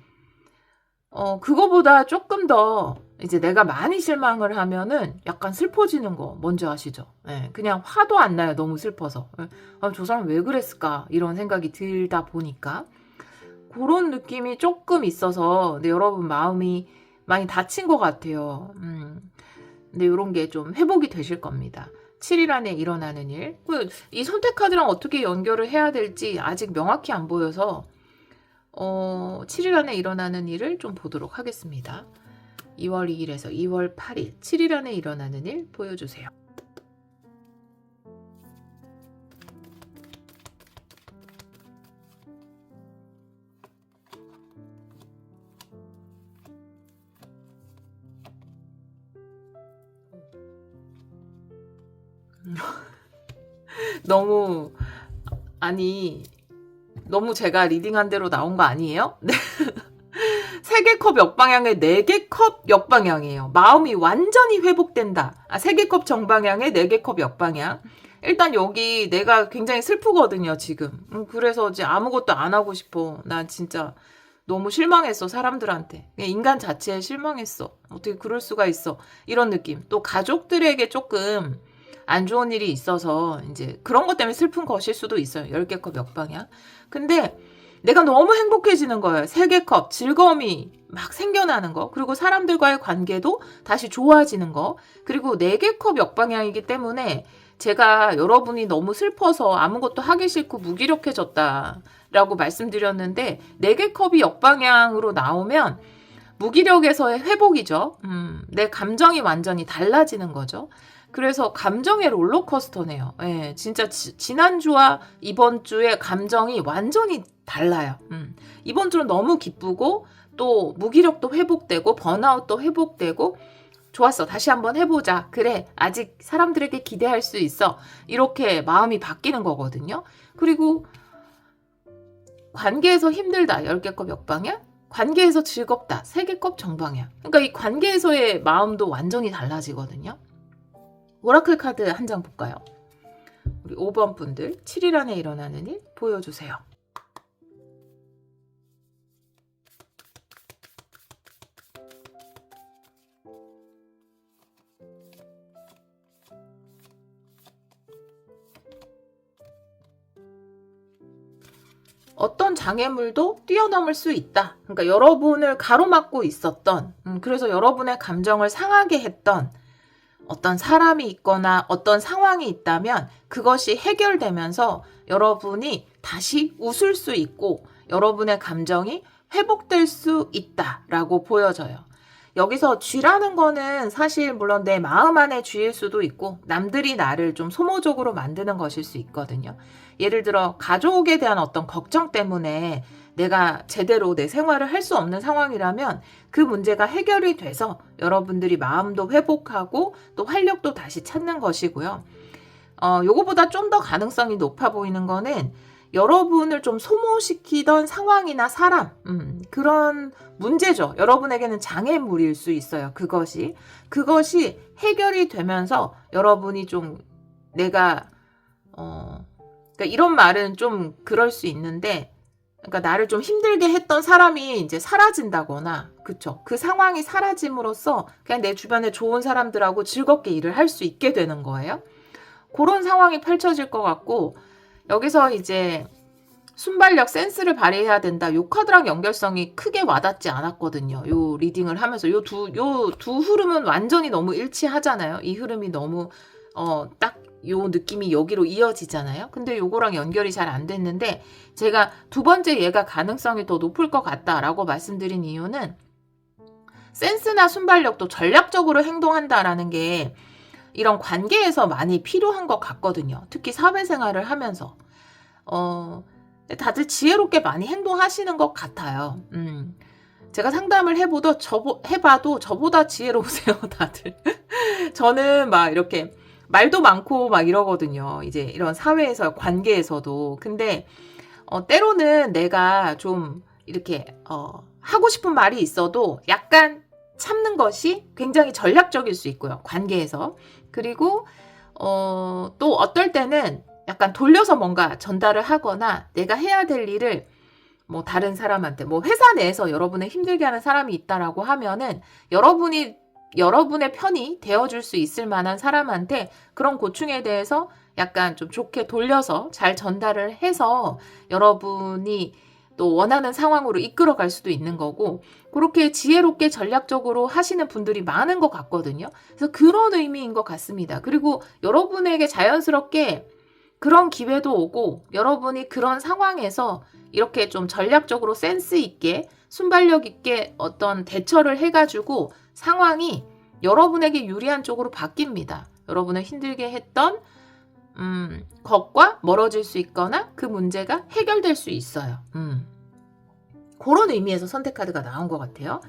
그거보다 조금 더 이제 내가 많이 실망을 하면은 약간 슬퍼지는 거 뭔지 아시죠? 예, 그냥 화도 안 나요. 너무 슬퍼서. 예, 저 사람 왜 그랬을까? 이런 생각이 들다 보니까 그런 느낌이 조금 있어서 근데 여러분 마음이 많이 다친 것 같아요. 근데 이런 게 좀 회복이 되실 겁니다. 7일 안에 일어나는 일. 이 선택카드랑 어떻게 연결을 해야 될지 아직 명확히 안 보여서 7일 안에 일어나는 일을 좀 보도록 하겠습니다. 2월 2일에서 2월 8일 7일 안에 일어나는 일 보여주세요. 너무 너무 제가 리딩한 대로 나온 거 아니에요? 네. 3개 컵 역방향에 4개 컵 역방향이에요. 마음이 완전히 회복된다. 3개 컵 정방향에 4개 컵 역방향. 일단 여기 내가 굉장히 슬프거든요, 지금. 그래서 이제 아무것도 안 하고 싶어. 난 진짜 너무 실망했어, 사람들한테. 그냥 인간 자체에 실망했어. 어떻게 그럴 수가 있어. 이런 느낌. 또 가족들에게 조금 안 좋은 일이 있어서 이제 그런 것 때문에 슬픈 것일 수도 있어요. 10개 컵 역방향. 근데 내가 너무 행복해지는 거예요. 3개 컵 즐거움이 막 생겨나는 거. 그리고 사람들과의 관계도 다시 좋아지는 거. 그리고 4개 컵 역방향이기 때문에 제가 여러분이 너무 슬퍼서 아무것도 하기 싫고 무기력해졌다 라고 말씀드렸는데 4개 컵이 역방향으로 나오면 무기력에서의 회복이죠. 내 감정이 완전히 달라지는 거죠. 그래서 감정의 롤러코스터네요. 예, 진짜 지난주와 이번 주의 감정이 완전히 달라요. 이번 주는 너무 기쁘고 또 무기력도 회복되고 번아웃도 회복되고 좋았어. 다시 한번 해보자. 그래. 아직 사람들에게 기대할 수 있어. 이렇게 마음이 바뀌는 거거든요. 그리고 관계에서 힘들다. 10개 컵 역방향. 관계에서 즐겁다. 3개 컵 정방향. 그러니까 이 관계에서의 마음도 완전히 달라지거든요. 오라클 카드 한 장 볼까요? 우리 5번 분들 7일 안에 일어나는 일 보여주세요. 어떤 장애물도 뛰어넘을 수 있다. 그러니까 여러분을 가로막고 있었던, 그래서 여러분의 감정을 상하게 했던 어떤 사람이 있거나 어떤 상황이 있다면 그것이 해결되면서 여러분이 다시 웃을 수 있고 여러분의 감정이 회복될 수 있다라고 보여져요. 여기서 쥐라는 거는 사실 물론 내 마음 안의 쥐일 수도 있고 남들이 나를 좀 소모적으로 만드는 것일 수 있거든요. 예를 들어 가족에 대한 어떤 걱정 때문에 내가 제대로 내 생활을 할 수 없는 상황이라면 그 문제가 해결이 돼서 여러분들이 마음도 회복하고 또 활력도 다시 찾는 것이고요. 요거보다 좀 더 가능성이 높아 보이는 거는 여러분을 좀 소모시키던 상황이나 사람, 그런 문제죠. 여러분에게는 장애물일 수 있어요. 그것이 해결이 되면서 여러분이 좀 내가 그러니까 이런 말은 좀 그럴 수 있는데, 그러니까 나를 좀 힘들게 했던 사람이 이제 사라진다거나, 그쵸? 그 상황이 사라짐으로써 그냥 내 주변에 좋은 사람들하고 즐겁게 일을 할 수 있게 되는 거예요. 그런 상황이 펼쳐질 것 같고, 여기서 이제 순발력, 센스를 발휘해야 된다. 요 카드랑 연결성이 크게 와닿지 않았거든요. 요 리딩을 하면서 요 두 흐름은 완전히 너무 일치하잖아요. 이 흐름이 너무 딱 요 느낌이 여기로 이어지잖아요. 근데 요거랑 연결이 잘 안 됐는데 제가 두 번째 얘가 가능성이 더 높을 것 같다라고 말씀드린 이유는 센스나 순발력도 전략적으로 행동한다라는 게 이런 관계에서 많이 필요한 것 같거든요. 특히 사회생활을 하면서 다들 지혜롭게 많이 행동하시는 것 같아요. 제가 상담을 해봐도 저보다 지혜로우세요, 다들. 저는 막 이렇게 말도 많고 막 이러거든요. 이제 이런 사회에서, 관계에서도. 근데 때로는 내가 좀 이렇게 하고 싶은 말이 있어도 약간 참는 것이 굉장히 전략적일 수 있고요. 관계에서. 그리고 또 어떨 때는 약간 돌려서 뭔가 전달을 하거나 내가 해야 될 일을 뭐 다른 사람한테, 뭐 회사 내에서 여러분을 힘들게 하는 사람이 있다라고 하면은 여러분의 편이 되어줄 수 있을 만한 사람한테 그런 고충에 대해서 약간 좀 좋게 돌려서 잘 전달을 해서 여러분이 또 원하는 상황으로 이끌어갈 수도 있는 거고, 그렇게 지혜롭게 전략적으로 하시는 분들이 많은 것 같거든요. 그래서 그런 의미인 것 같습니다. 그리고 여러분에게 자연스럽게 그런 기회도 오고, 여러분이 그런 상황에서 이렇게 좀 전략적으로 센스 있게 순발력 있게 어떤 대처를 해가지고 상황이 여러분에게 유리한 쪽으로 바뀝니다. 여러분을 힘들게 했던 것과 멀어질 수 있거나 그 문제가 해결될 수 있어요. 그런 의미에서 선택카드가 나온 것 같아요.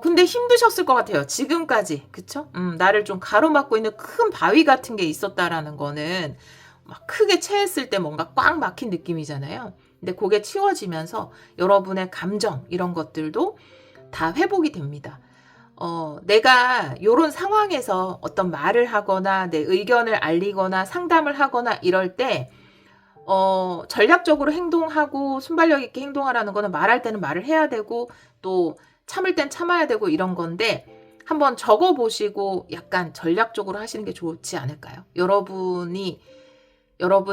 근데 힘드셨을 것 같아요. 지금까지. 그쵸? 나를 좀 가로막고 있는 큰 바위 같은 게 있었다라는 거는 막 크게 체했을 때 뭔가 꽉 막힌 느낌이잖아요. 근데 그게 치워지면서 여러분의 감정 이런 것들도 다 회복이 됩니다. 내가 이런 상황에서 어떤 말을 하거나 내 의견을 알리거나 상담을 하거나 이럴 때 전략적으로 행동하고 순발력 있게 행동하라는 거는 말할 때는 말을 해야 되고 또 참을 땐 참아야 되고 이런 건데 한번 적어보시고 약간 전략적으로 하시는 게 좋지 않을까요? 여러분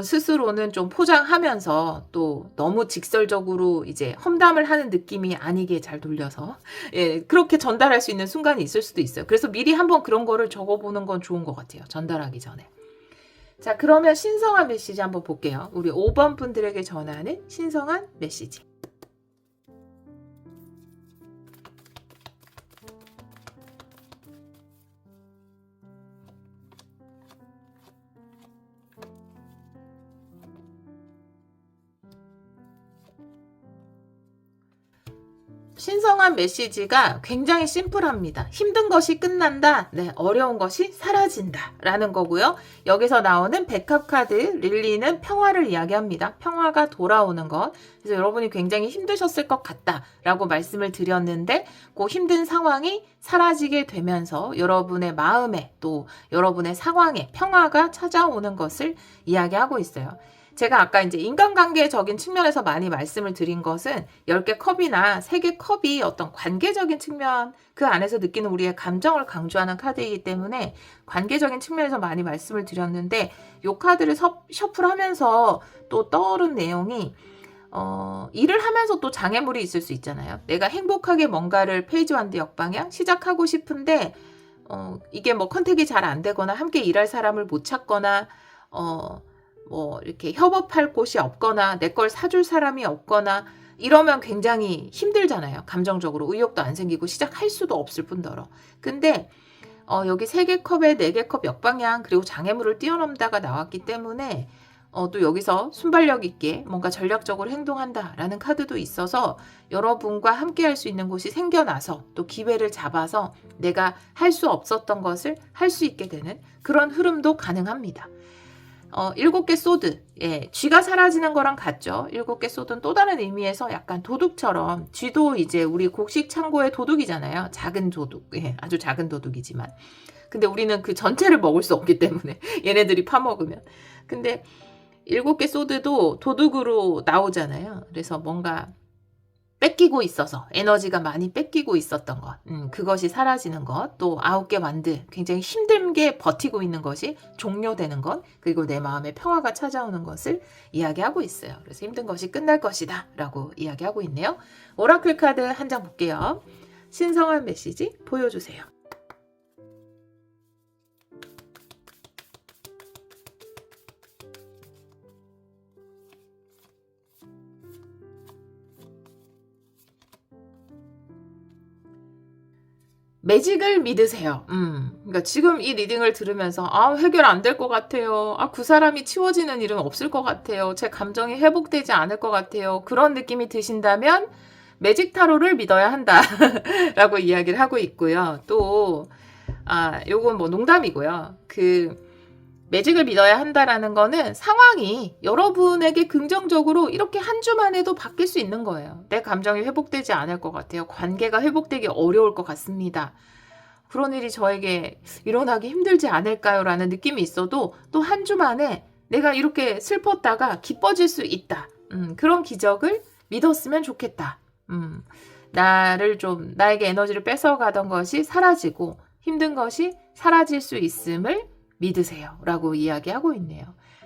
스스로는 좀 포장하면서 또 너무 직설적으로 이제 험담을 하는 느낌이 아니게 잘 돌려서 예, 그렇게 전달할 수 있는 순간이 있을 수도 있어요. 그래서 미리 한번 그런 거를 적어보는 건 좋은 것 같아요. 전달하기 전에. 자, 그러면 신성한 메시지 한번 볼게요. 우리 5번 분들에게 전하는 신성한 메시지. 신성한 메시지가 굉장히 심플합니다. 힘든 것이 끝난다. 네, 어려운 것이 사라진다. 라는 거고요. 여기서 나오는 백합 카드 릴리는 평화를 이야기합니다. 평화가 돌아오는 것. 그래서 여러분이 굉장히 힘드셨을 것 같다. 라고 말씀을 드렸는데 그 힘든 상황이 사라지게 되면서 여러분의 마음에 또 여러분의 상황에 평화가 찾아오는 것을 이야기하고 있어요. 제가 아까 이제 인간관계적인 측면에서 많이 말씀을 드린 것은 10개 컵이나 3개 컵이 어떤 관계적인 측면, 그 안에서 느끼는 우리의 감정을 강조하는 카드이기 때문에 관계적인 측면에서 많이 말씀을 드렸는데 이 카드를 셔플하면서 또 떠오른 내용이 일을 하면서 또 장애물이 있을 수 있잖아요. 내가 행복하게 뭔가를 페이지 완드 역방향 시작하고 싶은데 이게 뭐 컨택이 잘 안 되거나 함께 일할 사람을 못 찾거나 뭐 이렇게 협업할 곳이 없거나 내 걸 사줄 사람이 없거나 이러면 굉장히 힘들잖아요. 감정적으로 의욕도 안 생기고 시작할 수도 없을 뿐더러. 근데 여기 3개 컵에 4개 컵 역방향 그리고 장애물을 뛰어넘다가 나왔기 때문에 또 여기서 순발력 있게 뭔가 전략적으로 행동한다라는 카드도 있어서 여러분과 함께 할 수 있는 곳이 생겨나서 또 기회를 잡아서 내가 할 수 없었던 것을 할 수 있게 되는 그런 흐름도 가능합니다. 7개 소드, 예, 쥐가 사라지는 거랑 같죠. 7개 소드는 또 다른 의미에서 약간 도둑처럼, 쥐도 이제 우리 곡식 창고의 도둑이잖아요. 작은 도둑, 예, 아주 작은 도둑이지만. 근데 우리는 그 전체를 먹을 수 없기 때문에 얘네들이 파먹으면. 근데 7개 소드도 도둑으로 나오잖아요. 그래서 뭔가 뺏기고 있어서 에너지가 많이 뺏기고 있었던 것, 그것이 사라지는 것, 또 9개 완드 굉장히 힘들게 버티고 있는 것이 종료되는 것, 그리고 내 마음에 평화가 찾아오는 것을 이야기하고 있어요. 그래서 힘든 것이 끝날 것이다 라고 이야기하고 있네요. 오라클 카드 한 장 볼게요. 신성한 메시지 보여주세요. 매직을 믿으세요. 그러니까 지금 이 리딩을 들으면서 해결 안 될 것 같아요. 그 사람이 치워지는 일은 없을 것 같아요. 제 감정이 회복되지 않을 것 같아요. 그런 느낌이 드신다면 매직 타로를 믿어야 한다 라고 이야기를 하고 있고요. 또 요건 뭐 농담이고요. 매직을 믿어야 한다라는 거는 상황이 여러분에게 긍정적으로 이렇게 한 주만 해도 바뀔 수 있는 거예요. 내 감정이 회복되지 않을 것 같아요. 관계가 회복되기 어려울 것 같습니다. 그런 일이 저에게 일어나기 힘들지 않을까요? 라는 느낌이 있어도 또 한 주 만에 내가 이렇게 슬펐다가 기뻐질 수 있다. 그런 기적을 믿었으면 좋겠다. 나에게 에너지를 뺏어가던 것이 사라지고 힘든 것이 사라질 수 있음을 믿으세요. 라고 이야기하고 있네요.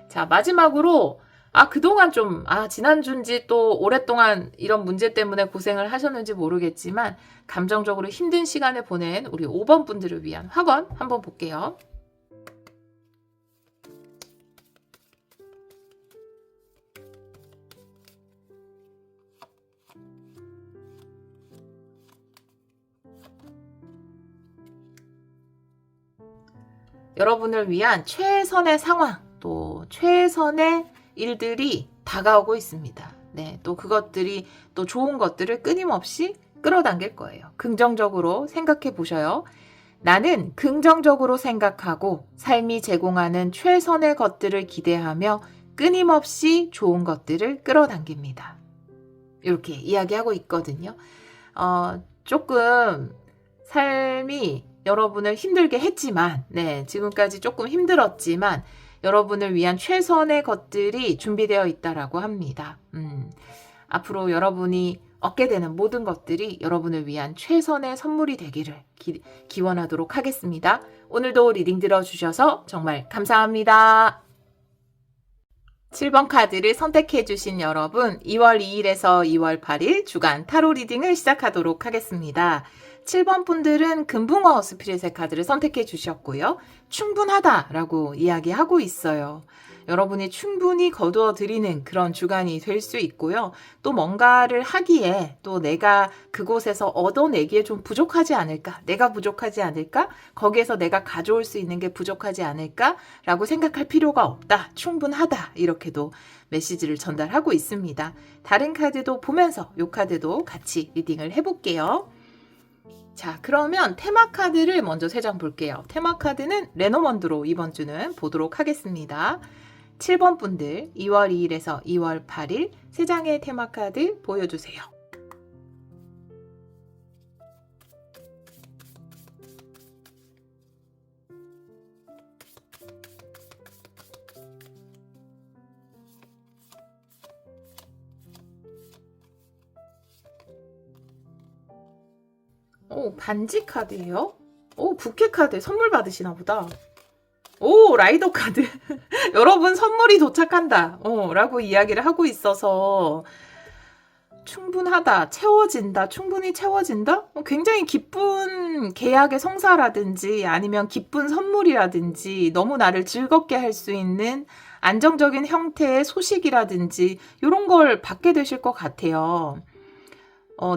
자, 마지막으로 그동안 좀, 지난주인지 또 오랫동안 이런 문제 때문에 고생을 하셨는지 모르겠지만, 감정적으로 힘든 시간을 보낸 우리 5번 분들을 위한 확언 한번 볼게요. 여러분을 위한 최선의 상황, 또 최선의 일들이 다가오고 있습니다. 네, 또 그것들이 또 좋은 것들을 끊임없이 끌어당길 거예요. 긍정적으로 생각해 보셔요. 나는 긍정적으로 생각하고 삶이 제공하는 최선의 것들을 기대하며 끊임없이 좋은 것들을 끌어당깁니다. 이렇게 이야기하고 있거든요. 조금 삶이 여러분을 힘들게 했지만, 네, 지금까지 조금 힘들었지만, 여러분을 위한 최선의 것들이 준비되어 있다라고 합니다. 앞으로 여러분이 얻게 되는 모든 것들이 여러분을 위한 최선의 선물이 되기를 기원하도록 하겠습니다. 오늘도 리딩 들어주셔서 정말 감사합니다. 7번 카드를 선택해주신 여러분, 2월 2일에서 2월 8일 주간 타로 리딩을 시작하도록 하겠습니다. 7번 분들은 금붕어 스피릿의 카드를 선택해 주셨고요. 충분하다라고 이야기하고 있어요. 여러분이 충분히 거두어 드리는 그런 주간이 될 수 있고요. 또 뭔가를 하기에 또 내가 그곳에서 얻어내기에 좀 부족하지 않을까? 내가 부족하지 않을까? 거기에서 내가 가져올 수 있는 게 부족하지 않을까? 라고 생각할 필요가 없다. 충분하다. 이렇게도 메시지를 전달하고 있습니다. 다른 카드도 보면서 이 카드도 같이 리딩을 해볼게요. 자, 그러면 테마 카드를 먼저 3장 볼게요. 테마 카드는 레노먼드로 이번 주는 보도록 하겠습니다. 7번 분들 2월 2일에서 2월 8일 3장의 테마 카드 보여주세요. 오, 반지 카드예요? 오, 부케 카드 선물 받으시나 보다. 오, 라이더 카드. 여러분 선물이 도착한다. 라고 이야기를 하고 있어서 충분하다, 채워진다, 충분히 채워진다? 굉장히 기쁜 계약의 성사라든지 아니면 기쁜 선물이라든지 너무 나를 즐겁게 할 수 있는 안정적인 형태의 소식이라든지 이런 걸 받게 되실 것 같아요.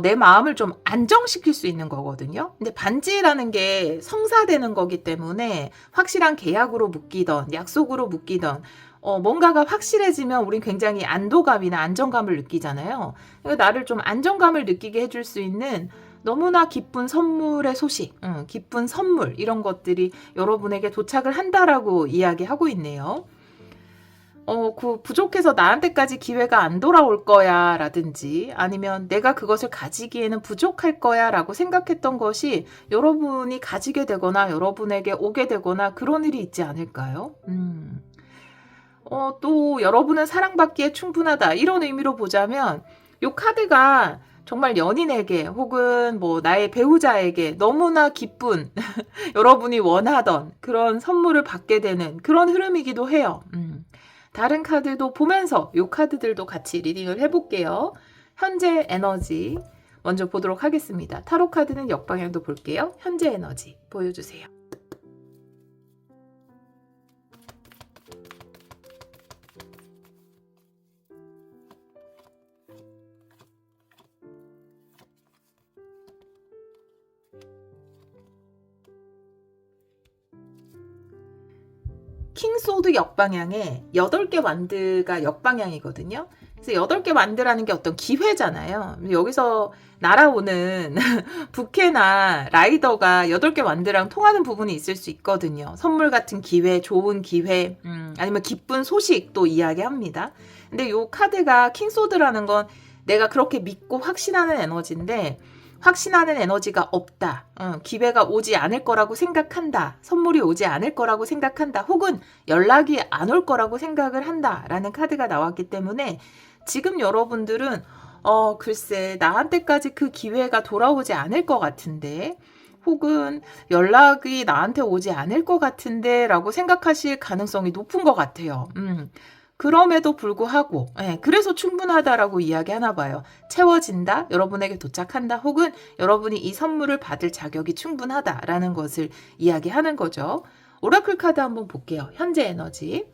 내 마음을 좀 안정시킬 수 있는 거거든요. 근데 반지라는 게 성사되는 거기 때문에 확실한 계약으로 묶이던 약속으로 묶이던 뭔가가 확실해지면 우린 굉장히 안도감이나 안정감을 느끼잖아요. 그러니까 나를 좀 안정감을 느끼게 해줄 수 있는 너무나 기쁜 선물의 소식, 기쁜 선물 이런 것들이 여러분에게 도착을 한다라고 이야기하고 있네요. 부족해서 나한테까지 기회가 안 돌아올 거야 라든지 아니면 내가 그것을 가지기에는 부족할 거야 라고 생각했던 것이 여러분이 가지게 되거나 여러분에게 오게 되거나 그런 일이 있지 않을까요? 또 여러분은 사랑받기에 충분하다 이런 의미로 보자면 이 카드가 정말 연인에게 혹은 뭐 나의 배우자에게 너무나 기쁜 여러분이 원하던 그런 선물을 받게 되는 그런 흐름이기도 해요. 다른 카드도 보면서 이 카드들도 같이 리딩을 해볼게요. 현재 에너지 먼저 보도록 하겠습니다. 타로 카드는 역방향도 볼게요. 현재 에너지 보여주세요. 킹소드 역방향에 8개 완드가 역방향이거든요. 그래서 8개 완드라는 게 어떤 기회잖아요. 여기서 날아오는 부케나 라이더가 8개 완드랑 통하는 부분이 있을 수 있거든요. 선물 같은 기회, 좋은 기회, 아니면 기쁜 소식도 이야기합니다. 근데 이 카드가 킹소드라는 건 내가 그렇게 믿고 확신하는 에너지인데 확신하는 에너지가 없다. 기회가 오지 않을 거라고 생각한다. 선물이 오지 않을 거라고 생각한다. 혹은 연락이 안 올 거라고 생각을 한다. 라는 카드가 나왔기 때문에 지금 여러분들은 글쎄 나한테까지 그 기회가 돌아오지 않을 것 같은데 혹은 연락이 나한테 오지 않을 것 같은데 라고 생각하실 가능성이 높은 것 같아요. 그럼에도 불구하고, 그래서 충분하다라고 이야기하나 봐요. 채워진다, 여러분에게 도착한다, 혹은 여러분이 이 선물을 받을 자격이 충분하다라는 것을 이야기하는 거죠. 오라클 카드 한번 볼게요. 현재 에너지.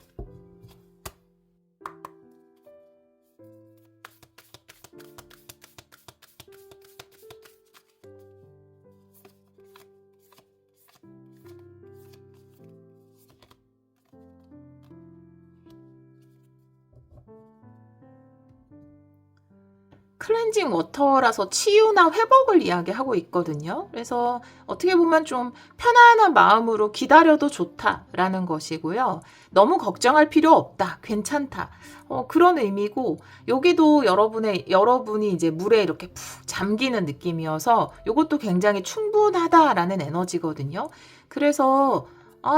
클렌징 워터라서 치유나 회복을 이야기하고 있거든요. 그래서 어떻게 보면 좀 편안한 마음으로 기다려도 좋다라는 것이고요. 너무 걱정할 필요 없다. 괜찮다. 그런 의미고, 여기도 여러분이 이제 물에 이렇게 푹 잠기는 느낌이어서 이것도 굉장히 충분하다라는 에너지거든요. 그래서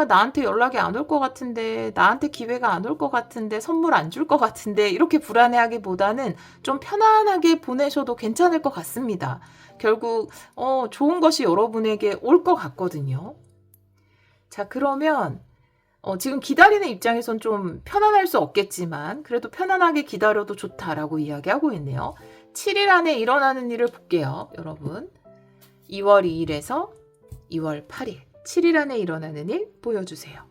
나한테 연락이 안 올 것 같은데, 나한테 기회가 안 올 것 같은데, 선물 안 줄 것 같은데, 이렇게 불안해하기보다는 좀 편안하게 보내셔도 괜찮을 것 같습니다. 결국, 좋은 것이 여러분에게 올 것 같거든요. 자, 그러면, 지금 기다리는 입장에선 좀 편안할 수 없겠지만, 그래도 편안하게 기다려도 좋다라고 이야기하고 있네요. 7일 안에 일어나는 일을 볼게요, 여러분. 2월 2일에서 2월 8일. 7일 안에 일어나는 일 보여주세요.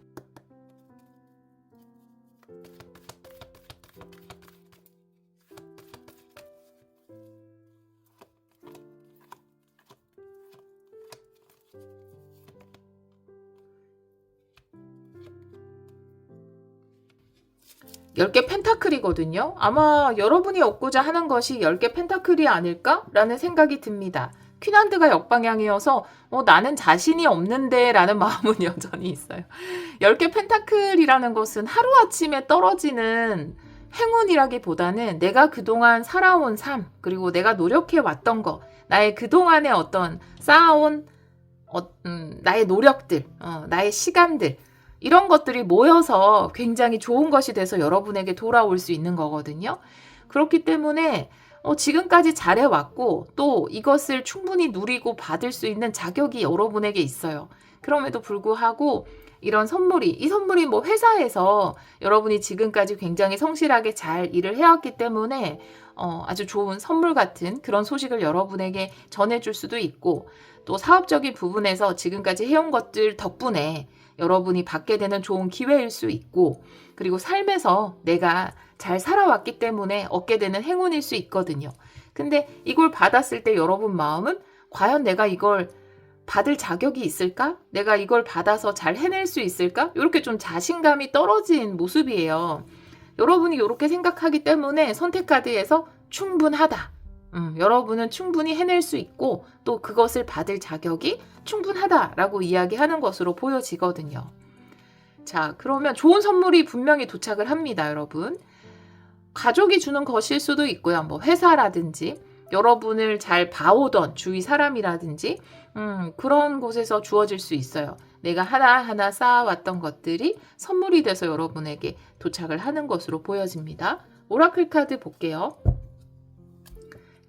열 개 펜타클이거든요. 아마 여러분이 얻고자 하는 것이 10개 펜타클이 아닐까라는 생각이 듭니다. 퀸한드가 역방향이어서 나는 자신이 없는데 라는 마음은 여전히 있어요. 10개 펜타클이라는 것은 하루아침에 떨어지는 행운이라기보다는 내가 그동안 살아온 삶, 그리고 내가 노력해왔던 거, 나의 그동안의 어떤 쌓아온 나의 노력들, 나의 시간들, 이런 것들이 모여서 굉장히 좋은 것이 돼서 여러분에게 돌아올 수 있는 거거든요. 그렇기 때문에 지금까지 잘해왔고 또 이것을 충분히 누리고 받을 수 있는 자격이 여러분에게 있어요. 그럼에도 불구하고 이 선물이 뭐 회사에서 여러분이 지금까지 굉장히 성실하게 잘 일을 해왔기 때문에 아주 좋은 선물 같은 그런 소식을 여러분에게 전해줄 수도 있고, 또 사업적인 부분에서 지금까지 해온 것들 덕분에 여러분이 받게 되는 좋은 기회일 수 있고, 그리고 삶에서 내가 잘 살아왔기 때문에 얻게 되는 행운일 수 있거든요. 근데 이걸 받았을 때 여러분 마음은 과연 내가 이걸 받을 자격이 있을까? 내가 이걸 받아서 잘 해낼 수 있을까? 이렇게 좀 자신감이 떨어진 모습이에요. 여러분이 이렇게 생각하기 때문에 선택카드에서 충분하다. 여러분은 충분히 해낼 수 있고 또 그것을 받을 자격이 충분하다라고 이야기하는 것으로 보여지거든요. 자, 그러면 좋은 선물이 분명히 도착을 합니다, 여러분. 가족이 주는 것일 수도 있고요. 뭐 회사라든지 여러분을 잘 봐오던 주위 사람이라든지 그런 곳에서 주어질 수 있어요. 내가 하나하나 쌓아왔던 것들이 선물이 돼서 여러분에게 도착을 하는 것으로 보여집니다. 오라클 카드 볼게요.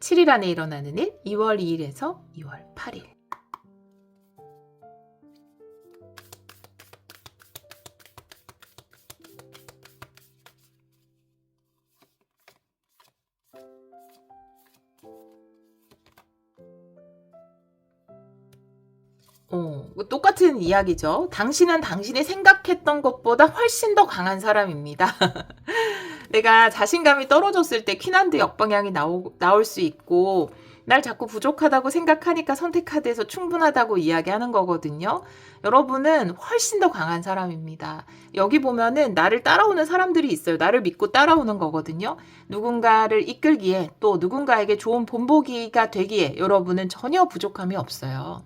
7일 안에 일어나는 일, 2월 2일에서 2월 8일. 똑같은 이야기죠. 당신은 당신이 생각했던 것보다 훨씬 더 강한 사람입니다. 내가 자신감이 떨어졌을 때 퀸한드 역방향이 나올 수 있고, 날 자꾸 부족하다고 생각하니까 선택카드에서 충분하다고 이야기하는 거거든요. 여러분은 훨씬 더 강한 사람입니다. 여기 보면은 나를 따라오는 사람들이 있어요. 나를 믿고 따라오는 거거든요. 누군가를 이끌기에 또 누군가에게 좋은 본보기가 되기에 여러분은 전혀 부족함이 없어요.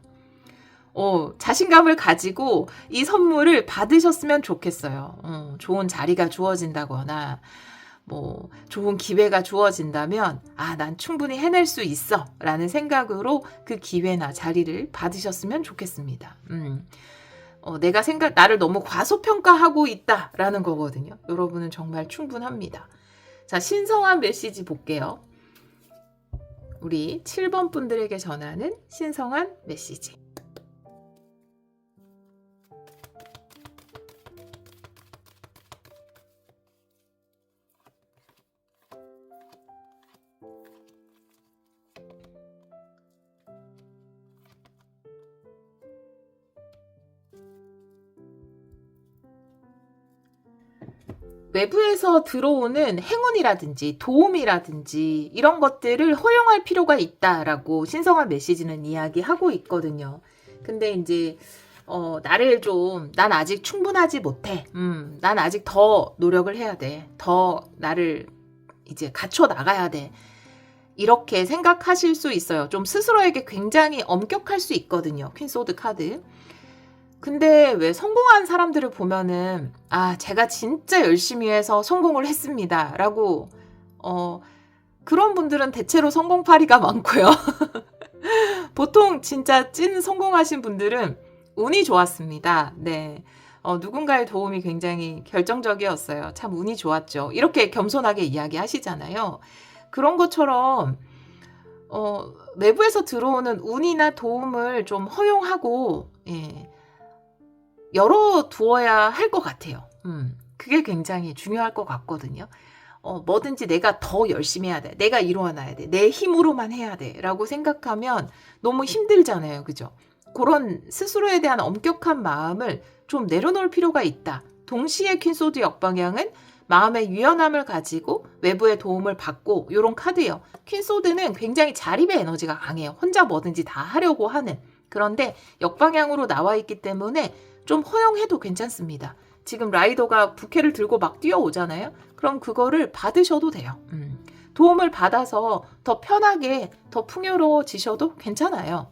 자신감을 가지고 이 선물을 받으셨으면 좋겠어요. 좋은 자리가 주어진다거나, 뭐, 좋은 기회가 주어진다면, 난 충분히 해낼 수 있어. 라는 생각으로 그 기회나 자리를 받으셨으면 좋겠습니다. 나를 너무 과소평가하고 있다. 라는 거거든요. 여러분은 정말 충분합니다. 자, 신성한 메시지 볼게요. 우리 7번 분들에게 전하는 신성한 메시지. 외부에서 들어오는 행운이라든지 도움이라든지 이런 것들을 허용할 필요가 있다라고 신성한 메시지는 이야기하고 있거든요. 근데 이제 나를 좀, 난 아직 충분하지 못해. 난 아직 더 노력을 해야 돼. 더 나를 이제 갖춰 나가야 돼. 이렇게 생각하실 수 있어요. 좀 스스로에게 굉장히 엄격할 수 있거든요. 퀸소드 카드. 근데 왜 성공한 사람들을 보면은 제가 진짜 열심히 해서 성공을 했습니다. 라고 그런 분들은 대체로 성공파리가 많고요. 보통 진짜 찐 성공하신 분들은 운이 좋았습니다. 네. 누군가의 도움이 굉장히 결정적이었어요. 참 운이 좋았죠. 이렇게 겸손하게 이야기하시잖아요. 그런 것처럼 외부에서 들어오는 운이나 도움을 좀 허용하고 열어두어야 할 것 같아요. 그게 굉장히 중요할 것 같거든요. 뭐든지 내가 더 열심히 해야 돼. 내가 이루어놔야 돼. 내 힘으로만 해야 돼. 라고 생각하면 너무 힘들잖아요. 그죠? 그런 스스로에 대한 엄격한 마음을 좀 내려놓을 필요가 있다. 동시에 퀸소드 역방향은 마음의 유연함을 가지고 외부의 도움을 받고 이런 카드예요. 퀸소드는 굉장히 자립의 에너지가 강해요. 혼자 뭐든지 다 하려고 하는. 그런데 역방향으로 나와 있기 때문에 좀 허용해도 괜찮습니다. 지금 라이더가 부케를 들고 막 뛰어오잖아요. 그럼 그거를 받으셔도 돼요. 도움을 받아서 더 편하게 더 풍요로워지셔도 괜찮아요.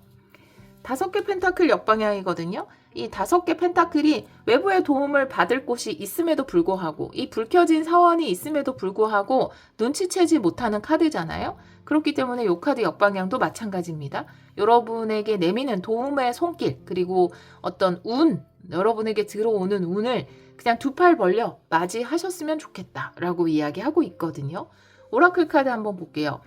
5개 펜타클 역방향이거든요. 이 5개 펜타클이 외부의 도움을 받을 곳이 있음에도 불구하고 이 불 켜진 사원이 있음에도 불구하고 눈치채지 못하는 카드잖아요. 그렇기 때문에 이 카드 역방향도 마찬가지입니다. 여러분에게 내미는 도움의 손길 그리고 어떤 운, 여러분에게 들어오는 운을 그냥 두 팔 벌려 맞이하셨으면 좋겠다라고 이야기하고 있거든요. 오라클 카드 한번 볼게요.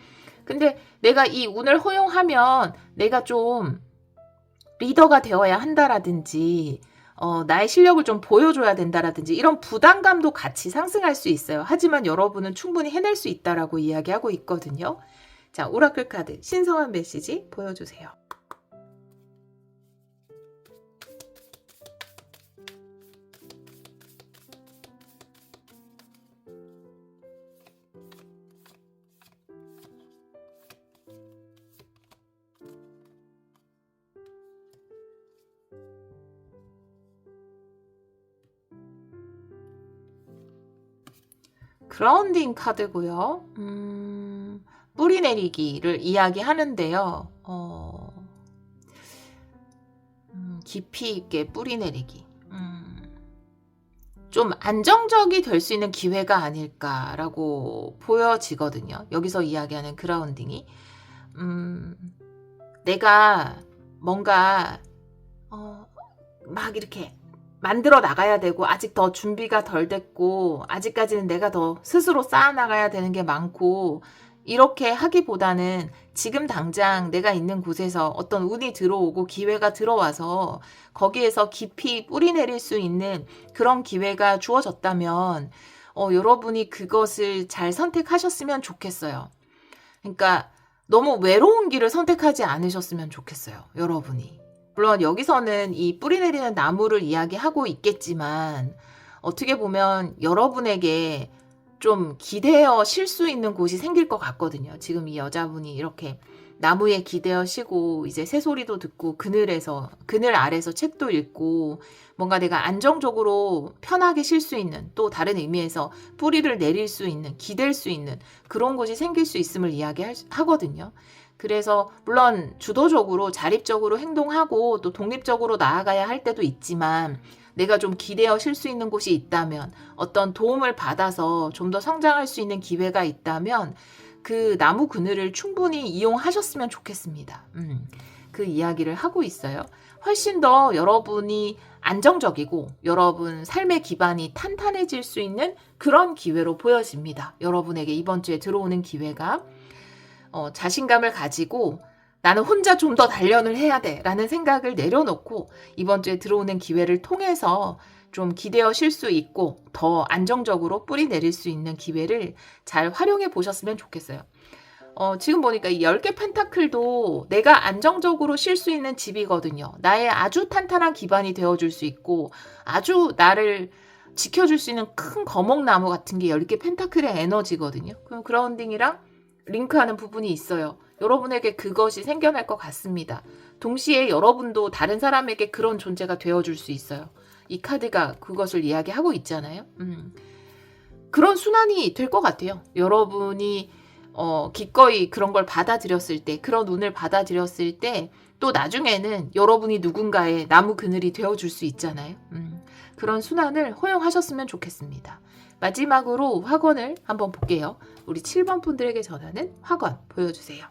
근데 내가 이 운을 허용하면 내가 좀 리더가 되어야 한다라든지 나의 실력을 좀 보여줘야 된다라든지 이런 부담감도 같이 상승할 수 있어요. 하지만 여러분은 충분히 해낼 수 있다라고 이야기하고 있거든요. 자, 오라클 카드 신성한 메시지 보여주세요. 그라운딩 카드고요. 뿌리 내리기를 이야기하는데요. 깊이 있게 뿌리 내리기. 좀 안정적이 될 수 있는 기회가 아닐까라고 보여지거든요. 여기서 이야기하는 그라운딩이. 내가 뭔가 막 이렇게 만들어 나가야 되고 아직 더 준비가 덜 됐고 아직까지는 내가 더 스스로 쌓아 나가야 되는 게 많고 이렇게 하기보다는 지금 당장 내가 있는 곳에서 어떤 운이 들어오고 기회가 들어와서 거기에서 깊이 뿌리 내릴 수 있는 그런 기회가 주어졌다면 여러분이 그것을 잘 선택하셨으면 좋겠어요. 그러니까 너무 외로운 길을 선택하지 않으셨으면 좋겠어요. 여러분이. 물론 여기서는 이 뿌리 내리는 나무를 이야기하고 있겠지만 어떻게 보면 여러분에게 좀 기대어 쉴 수 있는 곳이 생길 것 같거든요. 지금 이 여자분이 이렇게 나무에 기대어 쉬고 이제 새소리도 듣고 그늘 아래서 책도 읽고 뭔가 내가 안정적으로 편하게 쉴 수 있는 또 다른 의미에서 뿌리를 내릴 수 있는 기댈 수 있는 그런 곳이 생길 수 있음을 이야기하거든요. 그래서 물론 주도적으로 자립적으로 행동하고 또 독립적으로 나아가야 할 때도 있지만 내가 좀 기대어 쉴 수 있는 곳이 있다면 어떤 도움을 받아서 좀 더 성장할 수 있는 기회가 있다면 그 나무 그늘을 충분히 이용하셨으면 좋겠습니다. 그 이야기를 하고 있어요. 훨씬 더 여러분이 안정적이고 여러분 삶의 기반이 탄탄해질 수 있는 그런 기회로 보여집니다. 여러분에게 이번 주에 들어오는 기회가 자신감을 가지고 나는 혼자 좀 더 단련을 해야 돼 라는 생각을 내려놓고 이번 주에 들어오는 기회를 통해서 좀 기대어 쉴 수 있고 더 안정적으로 뿌리 내릴 수 있는 기회를 잘 활용해 보셨으면 좋겠어요. 지금 보니까 이 10개 펜타클도 내가 안정적으로 쉴 수 있는 집이거든요. 나의 아주 탄탄한 기반이 되어줄 수 있고 아주 나를 지켜줄 수 있는 큰 거목나무 같은 게 10개 펜타클의 에너지거든요. 그럼 그라운딩이랑 링크하는 부분이 있어요. 여러분에게 그것이 생겨날 것 같습니다. 동시에 여러분도 다른 사람에게 그런 존재가 되어줄 수 있어요. 이 카드가 그것을 이야기하고 있잖아요. 그런 순환이 될 것 같아요. 여러분이 기꺼이 그런 걸 받아들였을 때, 그런 운을 받아들였을 때, 또 나중에는 여러분이 누군가의 나무 그늘이 되어줄 수 있잖아요. 그런 순환을 허용하셨으면 좋겠습니다. 마지막으로 확언을 한번 볼게요. 우리 7번 분들에게 전하는 확언 보여주세요.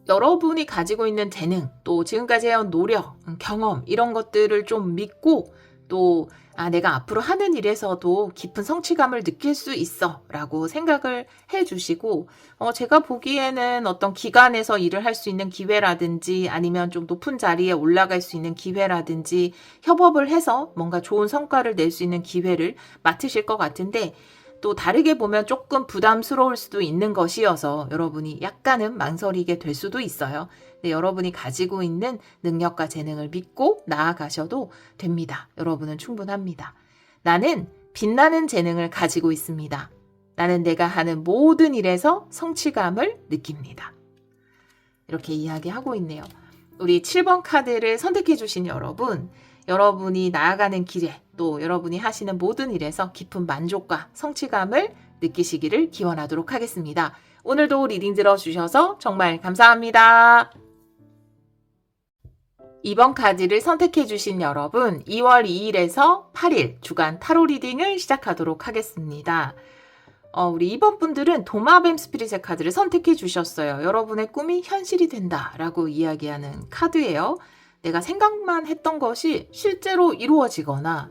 여러분이 가지고 있는 재능, 또 지금까지 해온 노력, 경험 이런 것들을 좀 믿고 또 내가 앞으로 하는 일에서도 깊은 성취감을 느낄 수 있어 라고 생각을 해주시고 제가 보기에는 어떤 기관에서 일을 할 수 있는 기회라든지 아니면 좀 높은 자리에 올라갈 수 있는 기회라든지 협업을 해서 뭔가 좋은 성과를 낼 수 있는 기회를 맡으실 것 같은데 또 다르게 보면 조금 부담스러울 수도 있는 것이어서 여러분이 약간은 망설이게 될 수도 있어요. 근데 여러분이 가지고 있는 능력과 재능을 믿고 나아가셔도 됩니다. 여러분은 충분합니다. 나는 빛나는 재능을 가지고 있습니다. 나는 내가 하는 모든 일에서 성취감을 느낍니다. 이렇게 이야기하고 있네요. 우리 7번 카드를 선택해 주신 여러분, 여러분이 나아가는 길에 또 여러분이 하시는 모든 일에서 깊은 만족과 성취감을 느끼시기를 기원하도록 하겠습니다. 오늘도 리딩 들어주셔서 정말 감사합니다. 2번 카드를 선택해 주신 여러분, 2월 2일에서 8일 주간 타로 리딩을 시작하도록 하겠습니다. 우리 2번 분들은 도마뱀 스피릿의 카드를 선택해 주셨어요. 여러분의 꿈이 현실이 된다라고 이야기하는 카드예요. 내가 생각만 했던 것이 실제로 이루어지거나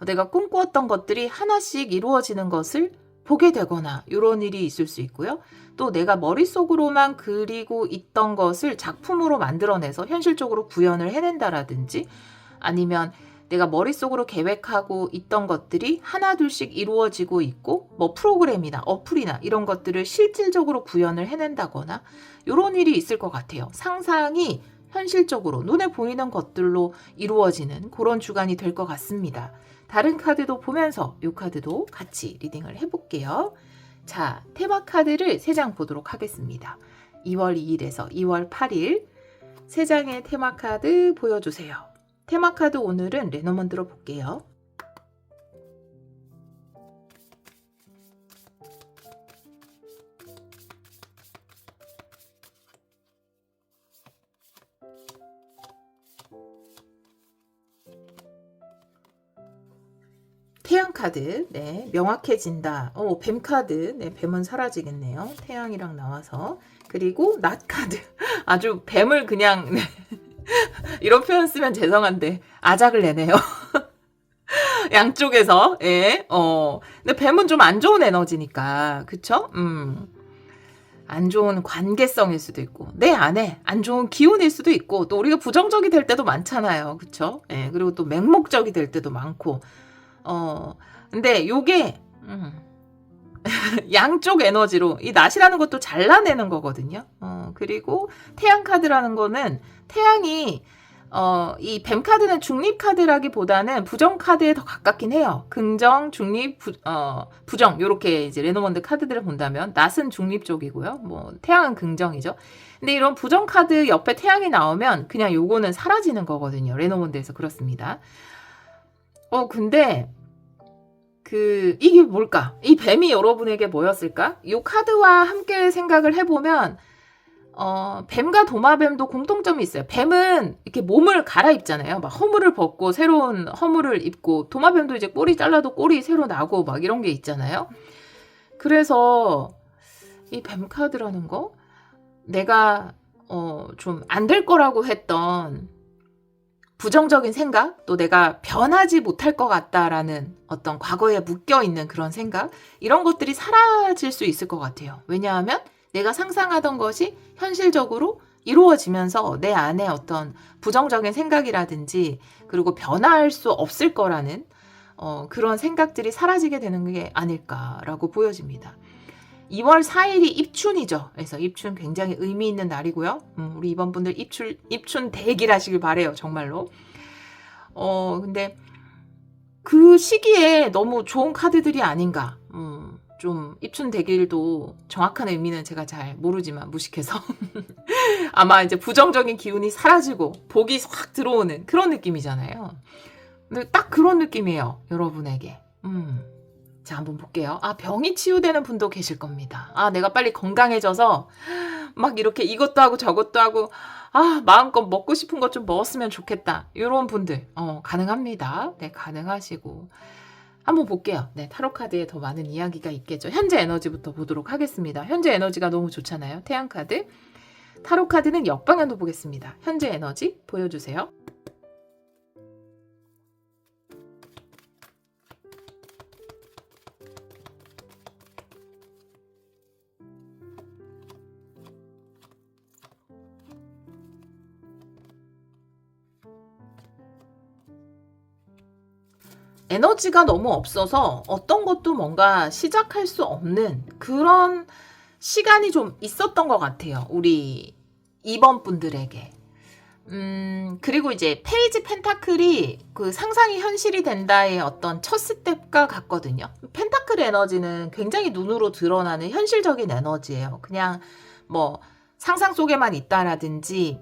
내가 꿈꾸었던 것들이 하나씩 이루어지는 것을 보게 되거나 이런 일이 있을 수 있고요. 또 내가 머릿속으로만 그리고 있던 것을 작품으로 만들어내서 현실적으로 구현을 해낸다라든지 아니면 내가 머릿속으로 계획하고 있던 것들이 하나둘씩 이루어지고 있고 뭐 프로그램이나 어플이나 이런 것들을 실질적으로 구현을 해낸다거나 이런 일이 있을 것 같아요. 상상이 현실적으로 눈에 보이는 것들로 이루어지는 그런 주간이 될 것 같습니다. 다른 카드도 보면서 이 카드도 같이 리딩을 해볼게요. 자, 테마 카드를 3장 보도록 하겠습니다. 2월 2일에서 2월 8일 3장의 테마 카드 보여주세요. 테마 카드 오늘은 레노먼드로 볼게요. 태양 카드, 네, 명확해진다. 뱀 카드, 네, 뱀은 사라지겠네요. 태양이랑 나와서. 그리고 낫 카드. 아주 뱀을 그냥, 네. 이런 표현 쓰면 죄송한데, 아작을 내네요. 양쪽에서, 예, 근데 뱀은 좀 안 좋은 에너지니까, 그쵸? 안 좋은 관계성일 수도 있고, 내 안에 안 좋은 기운일 수도 있고, 또 우리가 부정적이 될 때도 많잖아요. 그쵸? 예, 그리고 또 맹목적이 될 때도 많고, 근데 요게, 양쪽 에너지로 이 낫이라는 것도 잘라내는 거거든요. 그리고 태양 카드라는 거는 태양이 이 뱀 카드는 중립 카드라기보다는 부정 카드에 더 가깝긴 해요. 긍정, 중립, 부정 요렇게 이제 레노먼드 카드들을 본다면 낫은 중립 쪽이고요. 뭐 태양은 긍정이죠. 근데 이런 부정 카드 옆에 태양이 나오면 그냥 요거는 사라지는 거거든요. 레노먼드에서 그렇습니다. 근데 이게 뭘까? 이 뱀이 여러분에게 뭐였을까? 이 카드와 함께 생각을 해보면 뱀과 도마뱀도 공통점이 있어요. 뱀은 이렇게 몸을 갈아입잖아요. 막 허물을 벗고 새로운 허물을 입고, 도마뱀도 이제 꼬리 잘라도 꼬리 새로 나고 막 이런 게 있잖아요. 그래서 이 뱀 카드라는 거, 내가 좀 안 될 거라고 했던 부정적인 생각, 또 내가 변하지 못할 것 같다라는 어떤 과거에 묶여있는 그런 생각, 이런 것들이 사라질 수 있을 것 같아요. 왜냐하면 내가 상상하던 것이 현실적으로 이루어지면서 내 안에 어떤 부정적인 생각이라든지 그리고 변할 수 없을 거라는 그런 생각들이 사라지게 되는 게 아닐까라고 보여집니다. 2월 4일이 입춘이죠. 그래서 입춘 굉장히 의미 있는 날이고요. 우리 이번 분들 입춘 대길 하시길 바래요. 정말로. 근데 그 시기에 너무 좋은 카드들이 아닌가. 좀 입춘 대길도 정확한 의미는 제가 잘 모르지만 무식해서 아마 이제 부정적인 기운이 사라지고 복이 확 들어오는 그런 느낌이잖아요. 근데 딱 그런 느낌이에요. 여러분에게. 자, 한번 볼게요. 병이 치유되는 분도 계실 겁니다. 내가 빨리 건강해져서 막 이렇게 이것도 하고 저것도 하고 마음껏 먹고 싶은 것 좀 먹었으면 좋겠다. 이런 분들 가능합니다. 네, 가능하시고 한번 볼게요. 네, 타로 카드에 더 많은 이야기가 있겠죠. 현재 에너지부터 보도록 하겠습니다. 현재 에너지가 너무 좋잖아요. 태양 카드. 타로 카드는 역방향도 보겠습니다. 현재 에너지 보여주세요. 에너지가 너무 없어서 어떤 것도 뭔가 시작할 수 없는 그런 시간이 좀 있었던 것 같아요. 우리 2번 분들에게. 그리고 이제 페이지 펜타클이 그 상상이 현실이 된다의 어떤 첫 스텝과 같거든요. 펜타클 에너지는 굉장히 눈으로 드러나는 현실적인 에너지예요. 그냥 뭐 상상 속에만 있다라든지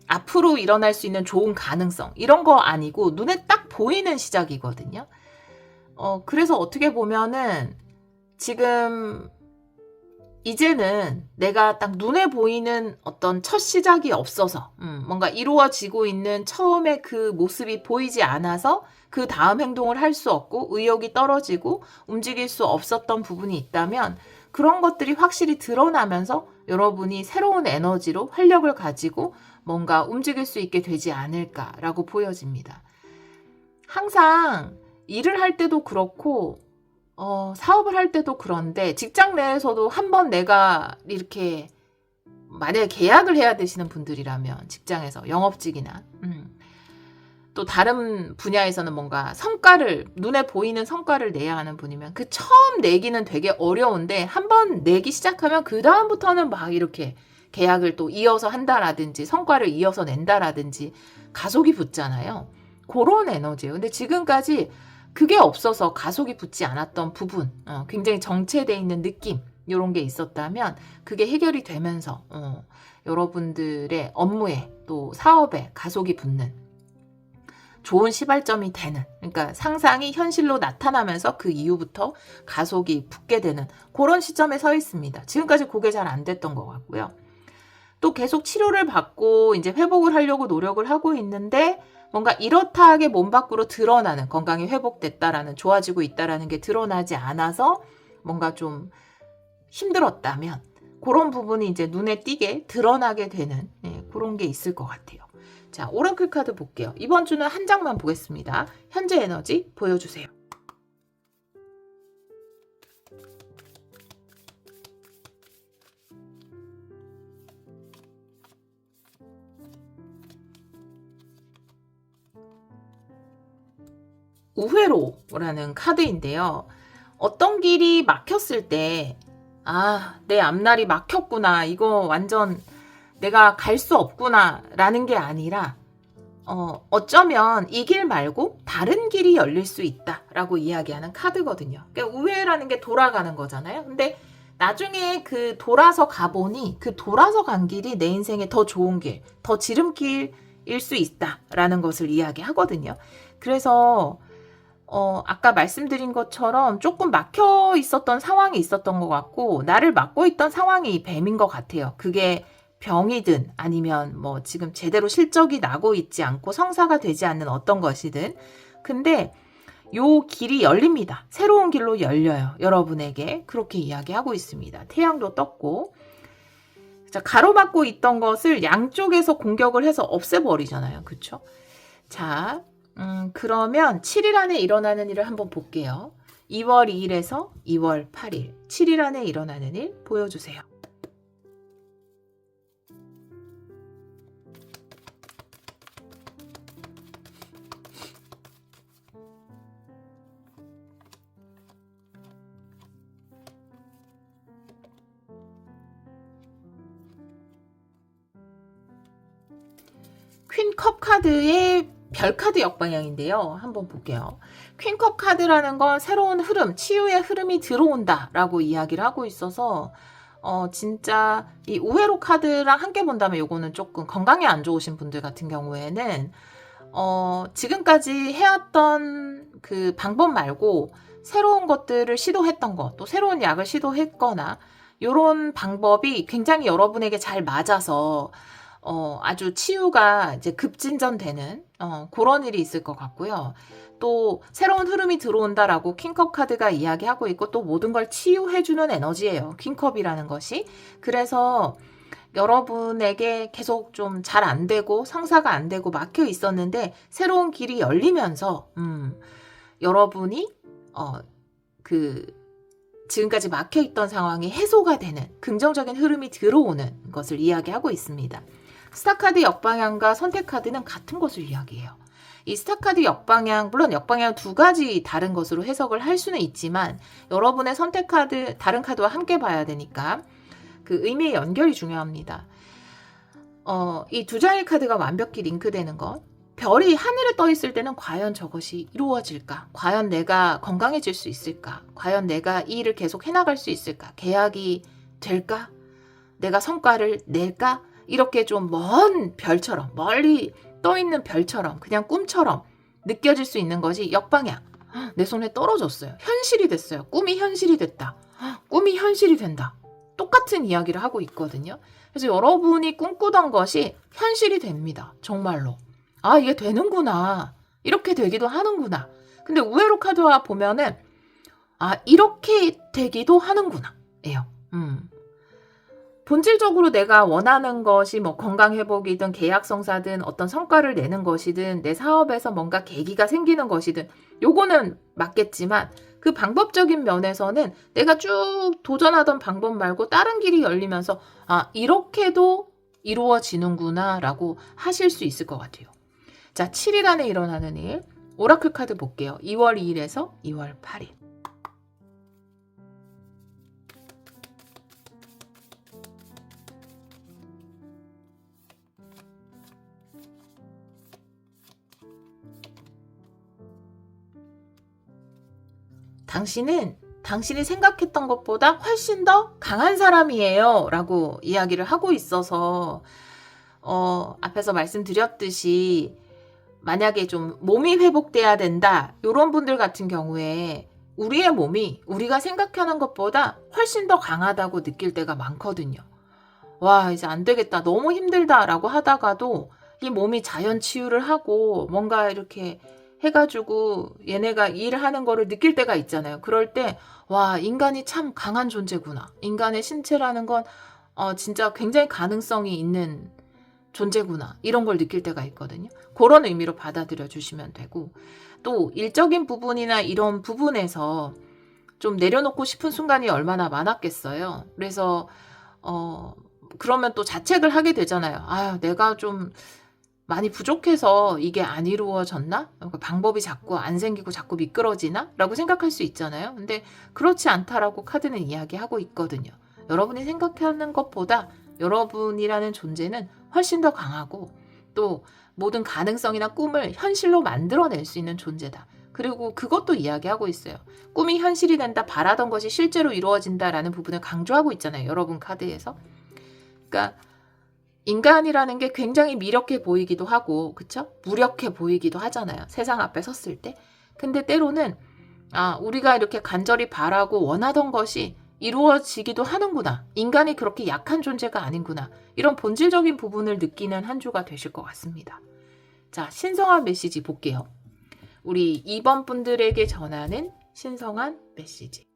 앞으로 일어날 수 있는 좋은 가능성 이런 거 아니고 눈에 딱 보이는 시작이거든요. 그래서 어떻게 보면은 지금 이제는 내가 딱 눈에 보이는 어떤 첫 시작이 없어서 뭔가 이루어지고 있는 처음에 그 모습이 보이지 않아서 그 다음 행동을 할 수 없고 의욕이 떨어지고 움직일 수 없었던 부분이 있다면 그런 것들이 확실히 드러나면서 여러분이 새로운 에너지로 활력을 가지고 뭔가 움직일 수 있게 되지 않을까라고 보여집니다. 항상 일을 할 때도 그렇고 사업을 할 때도 그런데 직장 내에서도 한번 내가 이렇게 만약에 계약을 해야 되시는 분들이라면 직장에서 영업직이나 또 다른 분야에서는 뭔가 성과를 눈에 보이는 성과를 내야 하는 분이면 그 처음 내기는 되게 어려운데 한번 내기 시작하면 그 다음부터는 막 이렇게 계약을 또 이어서 한다라든지 성과를 이어서 낸다라든지 가속이 붙잖아요. 그런 에너지예요. 근데 지금까지 그게 없어서 가속이 붙지 않았던 부분, 굉장히 정체되어 있는 느낌 이런 게 있었다면 그게 해결이 되면서 여러분들의 업무에 또 사업에 가속이 붙는 좋은 시발점이 되는, 그러니까 상상이 현실로 나타나면서 그 이후부터 가속이 붙게 되는 그런 시점에 서 있습니다. 지금까지 그게 잘 안 됐던 것 같고요. 또 계속 치료를 받고 이제 회복을 하려고 노력을 하고 있는데 뭔가 이렇다 하게 몸 밖으로 드러나는 건강이 회복됐다라는 좋아지고 있다라는 게 드러나지 않아서 뭔가 좀 힘들었다면 그런 부분이 이제 눈에 띄게 드러나게 되는 그런 게 있을 것 같아요. 자, 오라클 카드 볼게요. 이번 주는 한 장만 보겠습니다. 현재 에너지 보여주세요. 우회로라는 카드인데요. 어떤 길이 막혔을 때 내 앞날이 막혔구나. 이거 완전 내가 갈 수 없구나 라는 게 아니라 어쩌면 이 길 말고 다른 길이 열릴 수 있다라고 이야기하는 카드거든요. 그러니까 우회라는 게 돌아가는 거잖아요. 근데 나중에 그 돌아서 가보니 그 돌아서 간 길이 내 인생에 더 좋은 길, 더 지름길일 수 있다라는 것을 이야기하거든요. 그래서 아까 말씀드린 것처럼 조금 막혀 있었던 상황이 있었던 것 같고 나를 막고 있던 상황이 뱀인 것 같아요. 그게 병이든 아니면 뭐 지금 제대로 실적이 나고 있지 않고 성사가 되지 않는 어떤 것이든 근데 요 길이 열립니다. 새로운 길로 열려요. 여러분에게 그렇게 이야기하고 있습니다. 태양도 떴고 자, 가로막고 있던 것을 양쪽에서 공격을 해서 없애버리잖아요. 그쵸? 자, 그러면 7일 안에 일어나는 일을 한번 볼게요. 2월 2일에서 2월 8일 7일 안에 일어나는 일 보여주세요. 퀸컵 카드의 별카드 역방향인데요. 한번 볼게요. 퀸컵 카드라는 건 새로운 흐름, 치유의 흐름이 들어온다 라고 이야기를 하고 있어서 진짜 이 우회로 카드랑 함께 본다면 요거는 조금 건강에 안 좋으신 분들 같은 경우에는 지금까지 해왔던 그 방법 말고 새로운 것들을 시도했던 것, 또 새로운 약을 시도했거나 요런 방법이 굉장히 여러분에게 잘 맞아서 아주 치유가 이제 급진전되는 그런 일이 있을 것 같고요. 또 새로운 흐름이 들어온다라고 킹컵 카드가 이야기하고 있고 또 모든 걸 치유해주는 에너지예요. 킹컵이라는 것이. 그래서 여러분에게 계속 좀 잘 안 되고 성사가 안 되고 막혀 있었는데 새로운 길이 열리면서 여러분이 지금까지 막혀 있던 상황이 해소가 되는 긍정적인 흐름이 들어오는 것을 이야기하고 있습니다. 스타카드 역방향과 선택카드는 같은 것을 이야기해요. 이 스타카드 역방향, 물론 역방향 두 가지 다른 것으로 해석을 할 수는 있지만 여러분의 선택카드, 다른 카드와 함께 봐야 되니까 그 의미의 연결이 중요합니다. 이 두 장의 카드가 완벽히 링크되는 것, 별이 하늘에 떠 있을 때는 과연 저것이 이루어질까? 과연 내가 건강해질 수 있을까? 과연 내가 이 일을 계속 해나갈 수 있을까? 계약이 될까? 내가 성과를 낼까? 이렇게 좀 먼 별처럼, 멀리 떠 있는 별처럼, 그냥 꿈처럼 느껴질 수 있는 것이 역방향. 내 손에 떨어졌어요. 현실이 됐어요. 꿈이 현실이 됐다. 꿈이 현실이 된다. 똑같은 이야기를 하고 있거든요. 그래서 여러분이 꿈꾸던 것이 현실이 됩니다. 정말로. 아, 이게 되는구나. 이렇게 되기도 하는구나. 근데 우회로 카드와 보면은 이렇게 되기도 하는구나. 예요. 본질적으로 내가 원하는 것이 뭐 건강회복이든 계약성사든 어떤 성과를 내는 것이든 내 사업에서 뭔가 계기가 생기는 것이든 요거는 맞겠지만 그 방법적인 면에서는 내가 쭉 도전하던 방법 말고 다른 길이 열리면서 이렇게도 이루어지는구나 라고 하실 수 있을 것 같아요. 자, 7일 안에 일어나는 일 오라클 카드 볼게요. 2월 2일에서 2월 8일. 당신은 당신이 생각했던 것보다 훨씬 더 강한 사람이에요 라고 이야기를 하고 있어서 앞에서 말씀드렸듯이 만약에 좀 몸이 회복돼야 된다 이런 분들 같은 경우에 우리의 몸이 우리가 생각하는 것보다 훨씬 더 강하다고 느낄 때가 많거든요. 와, 이제 안 되겠다, 너무 힘들다 라고 하다가도 이 몸이 자연 치유를 하고 뭔가 이렇게 해가지고 얘네가 일을 하는 거를 느낄 때가 있잖아요. 그럴 때 와, 인간이 참 강한 존재구나. 인간의 신체라는 건 진짜 굉장히 가능성이 있는 존재구나. 이런 걸 느낄 때가 있거든요. 그런 의미로 받아들여 주시면 되고, 또 일적인 부분이나 이런 부분에서 좀 내려놓고 싶은 순간이 얼마나 많았겠어요. 그래서 그러면 또 자책을 하게 되잖아요. 아유, 내가 좀 많이 부족해서 이게 안 이루어졌나? 방법이 자꾸 안 생기고 자꾸 미끄러지나? 라고 생각할 수 있잖아요. 근데 그렇지 않다라고 카드는 이야기하고 있거든요. 여러분이 생각하는 것보다 여러분이라는 존재는 훨씬 더 강하고 또 모든 가능성이나 꿈을 현실로 만들어낼 수 있는 존재다. 그리고 그것도 이야기하고 있어요. 꿈이 현실이 된다, 바라던 것이 실제로 이루어진다라는 부분을 강조하고 있잖아요. 여러분 카드에서. 그러니까 인간이라는 게 굉장히 미력해 보이기도 하고, 그쵸? 무력해 보이기도 하잖아요. 세상 앞에 섰을 때. 근데 때로는 우리가 이렇게 간절히 바라고 원하던 것이 이루어지기도 하는구나. 인간이 그렇게 약한 존재가 아닌구나. 이런 본질적인 부분을 느끼는 한 주가 되실 것 같습니다. 자, 신성한 메시지 볼게요. 우리 2번 분들에게 전하는 신성한 메시지.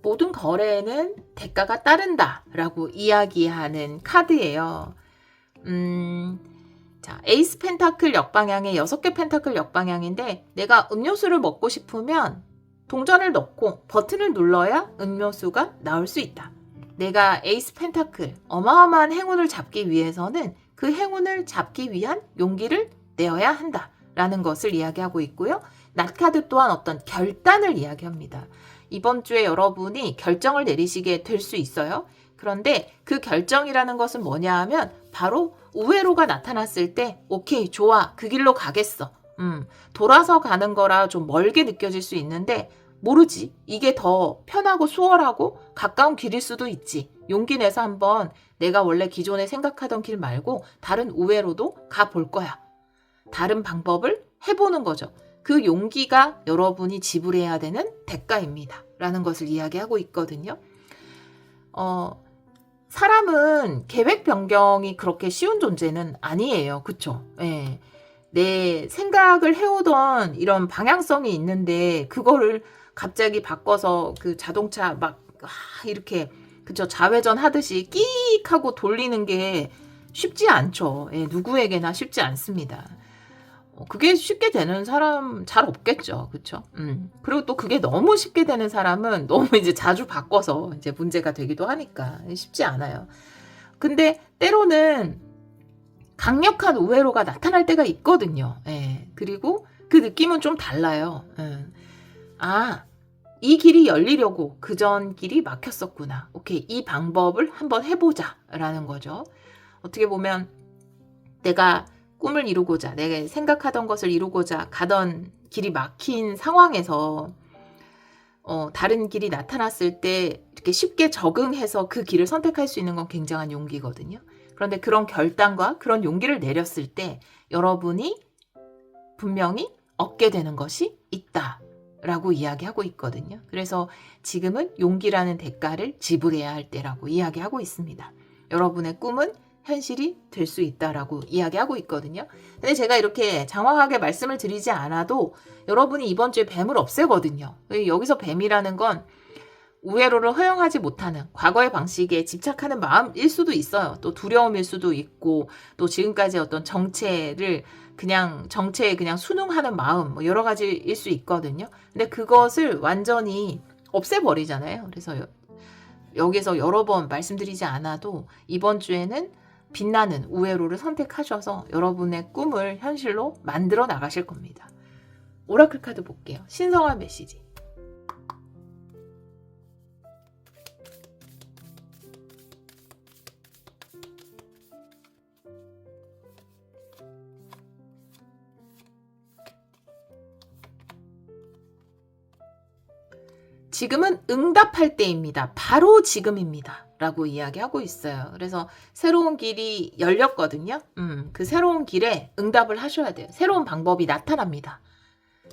모든 거래에는 대가가 따른다 라고 이야기하는 카드예요. 자, 에이스 펜타클 역방향에 6개 펜타클 역방향인데 내가 음료수를 먹고 싶으면 동전을 넣고 버튼을 눌러야 음료수가 나올 수 있다. 내가 에이스 펜타클, 어마어마한 행운을 잡기 위해서는 그 행운을 잡기 위한 용기를 내어야 한다라는 것을 이야기하고 있고요. 낫카드 또한 어떤 결단을 이야기합니다. 이번 주에 여러분이 결정을 내리시게 될 수 있어요. 그런데 그 결정이라는 것은 뭐냐 하면 바로 우회로가 나타났을 때 오케이, 좋아, 그 길로 가겠어. 돌아서 가는 거라 좀 멀게 느껴질 수 있는데 모르지. 이게 더 편하고 수월하고 가까운 길일 수도 있지. 용기 내서 한번 내가 원래 기존에 생각하던 길 말고 다른 우회로도 가볼 거야. 다른 방법을 해보는 거죠. 그 용기가 여러분이 지불해야 되는 대가입니다. 라는 것을 이야기하고 있거든요. 사람은 계획 변경이 그렇게 쉬운 존재는 아니에요. 그쵸? 예. 내 생각을 해오던 이런 방향성이 있는데 그거를 갑자기 바꿔서 그 자동차 막 이렇게 그쵸, 자회전 하듯이 끼익 하고 돌리는 게 쉽지 않죠. 예, 누구에게나 쉽지 않습니다. 그게 쉽게 되는 사람 잘 없겠죠. 그쵸? 그리고 또 그게 너무 쉽게 되는 사람은 너무 이제 자주 바꿔서 이제 문제가 되기도 하니까 쉽지 않아요. 근데 때로는 강력한 우회로가 나타날 때가 있거든요. 예, 그리고 그 느낌은 좀 달라요. 이 길이 열리려고 그전 길이 막혔었구나. 오케이, 이 방법을 한번 해보자 라는 거죠. 어떻게 보면 내가 꿈을 이루고자, 내가 생각하던 것을 이루고자 가던 길이 막힌 상황에서 다른 길이 나타났을 때 이렇게 쉽게 적응해서 그 길을 선택할 수 있는 건 굉장한 용기거든요. 그런데 그런 결단과 그런 용기를 내렸을 때 여러분이 분명히 얻게 되는 것이 있다라고 이야기하고 있거든요. 그래서 지금은 용기라는 대가를 지불해야 할 때라고 이야기하고 있습니다. 여러분의 꿈은 현실이 될 수 있다라고 이야기하고 있거든요. 근데 제가 이렇게 장황하게 말씀을 드리지 않아도 여러분이 이번 주에 뱀을 없애거든요. 여기서 뱀이라는 건 우회로를 허용하지 못하는 과거의 방식에 집착하는 마음일 수도 있어요. 또 두려움일 수도 있고 또 지금까지 어떤 정체에 그냥 순응하는 마음 뭐 여러 가지일 수 있거든요. 근데 그것을 완전히 없애버리잖아요. 그래서 여기서 여러 번 말씀드리지 않아도 이번 주에는 빛나는 우회로를 선택하셔서 여러분의 꿈을 현실로 만들어 나가실 겁니다. 오라클 카드 볼게요. 신성한 메시지. 지금은 응답할 때입니다. 바로 지금입니다. 라고 이야기하고 있어요. 그래서 새로운 길이 열렸거든요. 그 새로운 길에 응답을 하셔야 돼요. 새로운 방법이 나타납니다.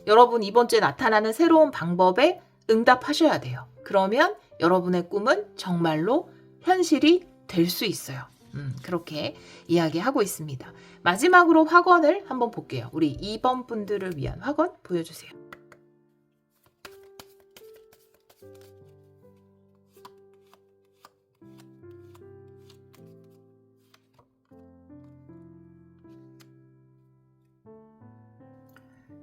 여러분 이번 주에 나타나는 새로운 방법에 응답하셔야 돼요. 그러면 여러분의 꿈은 정말로 현실이 될 수 있어요. 그렇게 이야기하고 있습니다. 마지막으로 확언을 한번 볼게요. 우리 2번 분들을 위한 확언 보여주세요.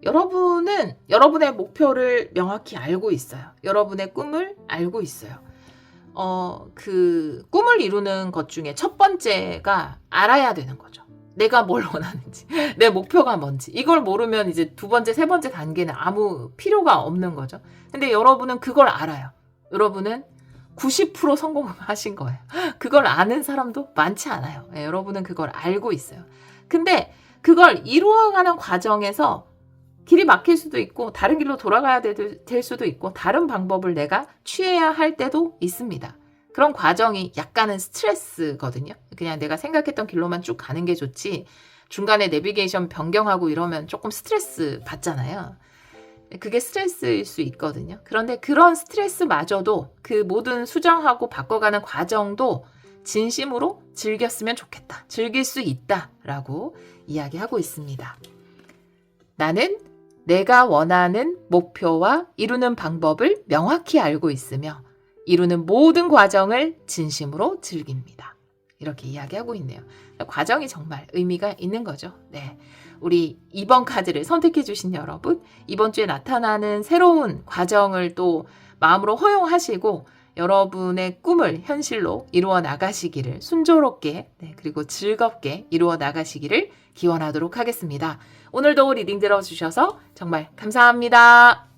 여러분은 여러분의 목표를 명확히 알고 있어요. 여러분의 꿈을 알고 있어요. 그 꿈을 이루는 것 중에 첫 번째가 알아야 되는 거죠. 내가 뭘 원하는지, 내 목표가 뭔지. 이걸 모르면 이제 두 번째, 세 번째 단계는 아무 필요가 없는 거죠. 근데 여러분은 그걸 알아요. 여러분은 90% 성공하신 거예요. 그걸 아는 사람도 많지 않아요. 네, 여러분은 그걸 알고 있어요. 근데 그걸 이루어가는 과정에서 길이 막힐 수도 있고 다른 길로 돌아가야 될 수도 있고 다른 방법을 내가 취해야 할 때도 있습니다. 그런 과정이 약간은 스트레스거든요. 그냥 내가 생각했던 길로만 쭉 가는 게 좋지 중간에 내비게이션 변경하고 이러면 조금 스트레스 받잖아요. 그게 스트레스일 수 있거든요. 그런데 그런 스트레스마저도 그 모든 수정하고 바꿔가는 과정도 진심으로 즐겼으면 좋겠다. 즐길 수 있다라고 이야기하고 있습니다. 나는 내가 원하는 목표와 이루는 방법을 명확히 알고 있으며 이루는 모든 과정을 진심으로 즐깁니다. 이렇게 이야기하고 있네요. 과정이 정말 의미가 있는 거죠. 네, 우리 2번 카드를 선택해 주신 여러분, 이번 주에 나타나는 새로운 과정을 또 마음으로 허용하시고 여러분의 꿈을 현실로 이루어 나가시기를 순조롭게 그리고 즐겁게 이루어 나가시기를 기원하도록 하겠습니다. 오늘도 리딩 들어주셔서 정말 감사합니다.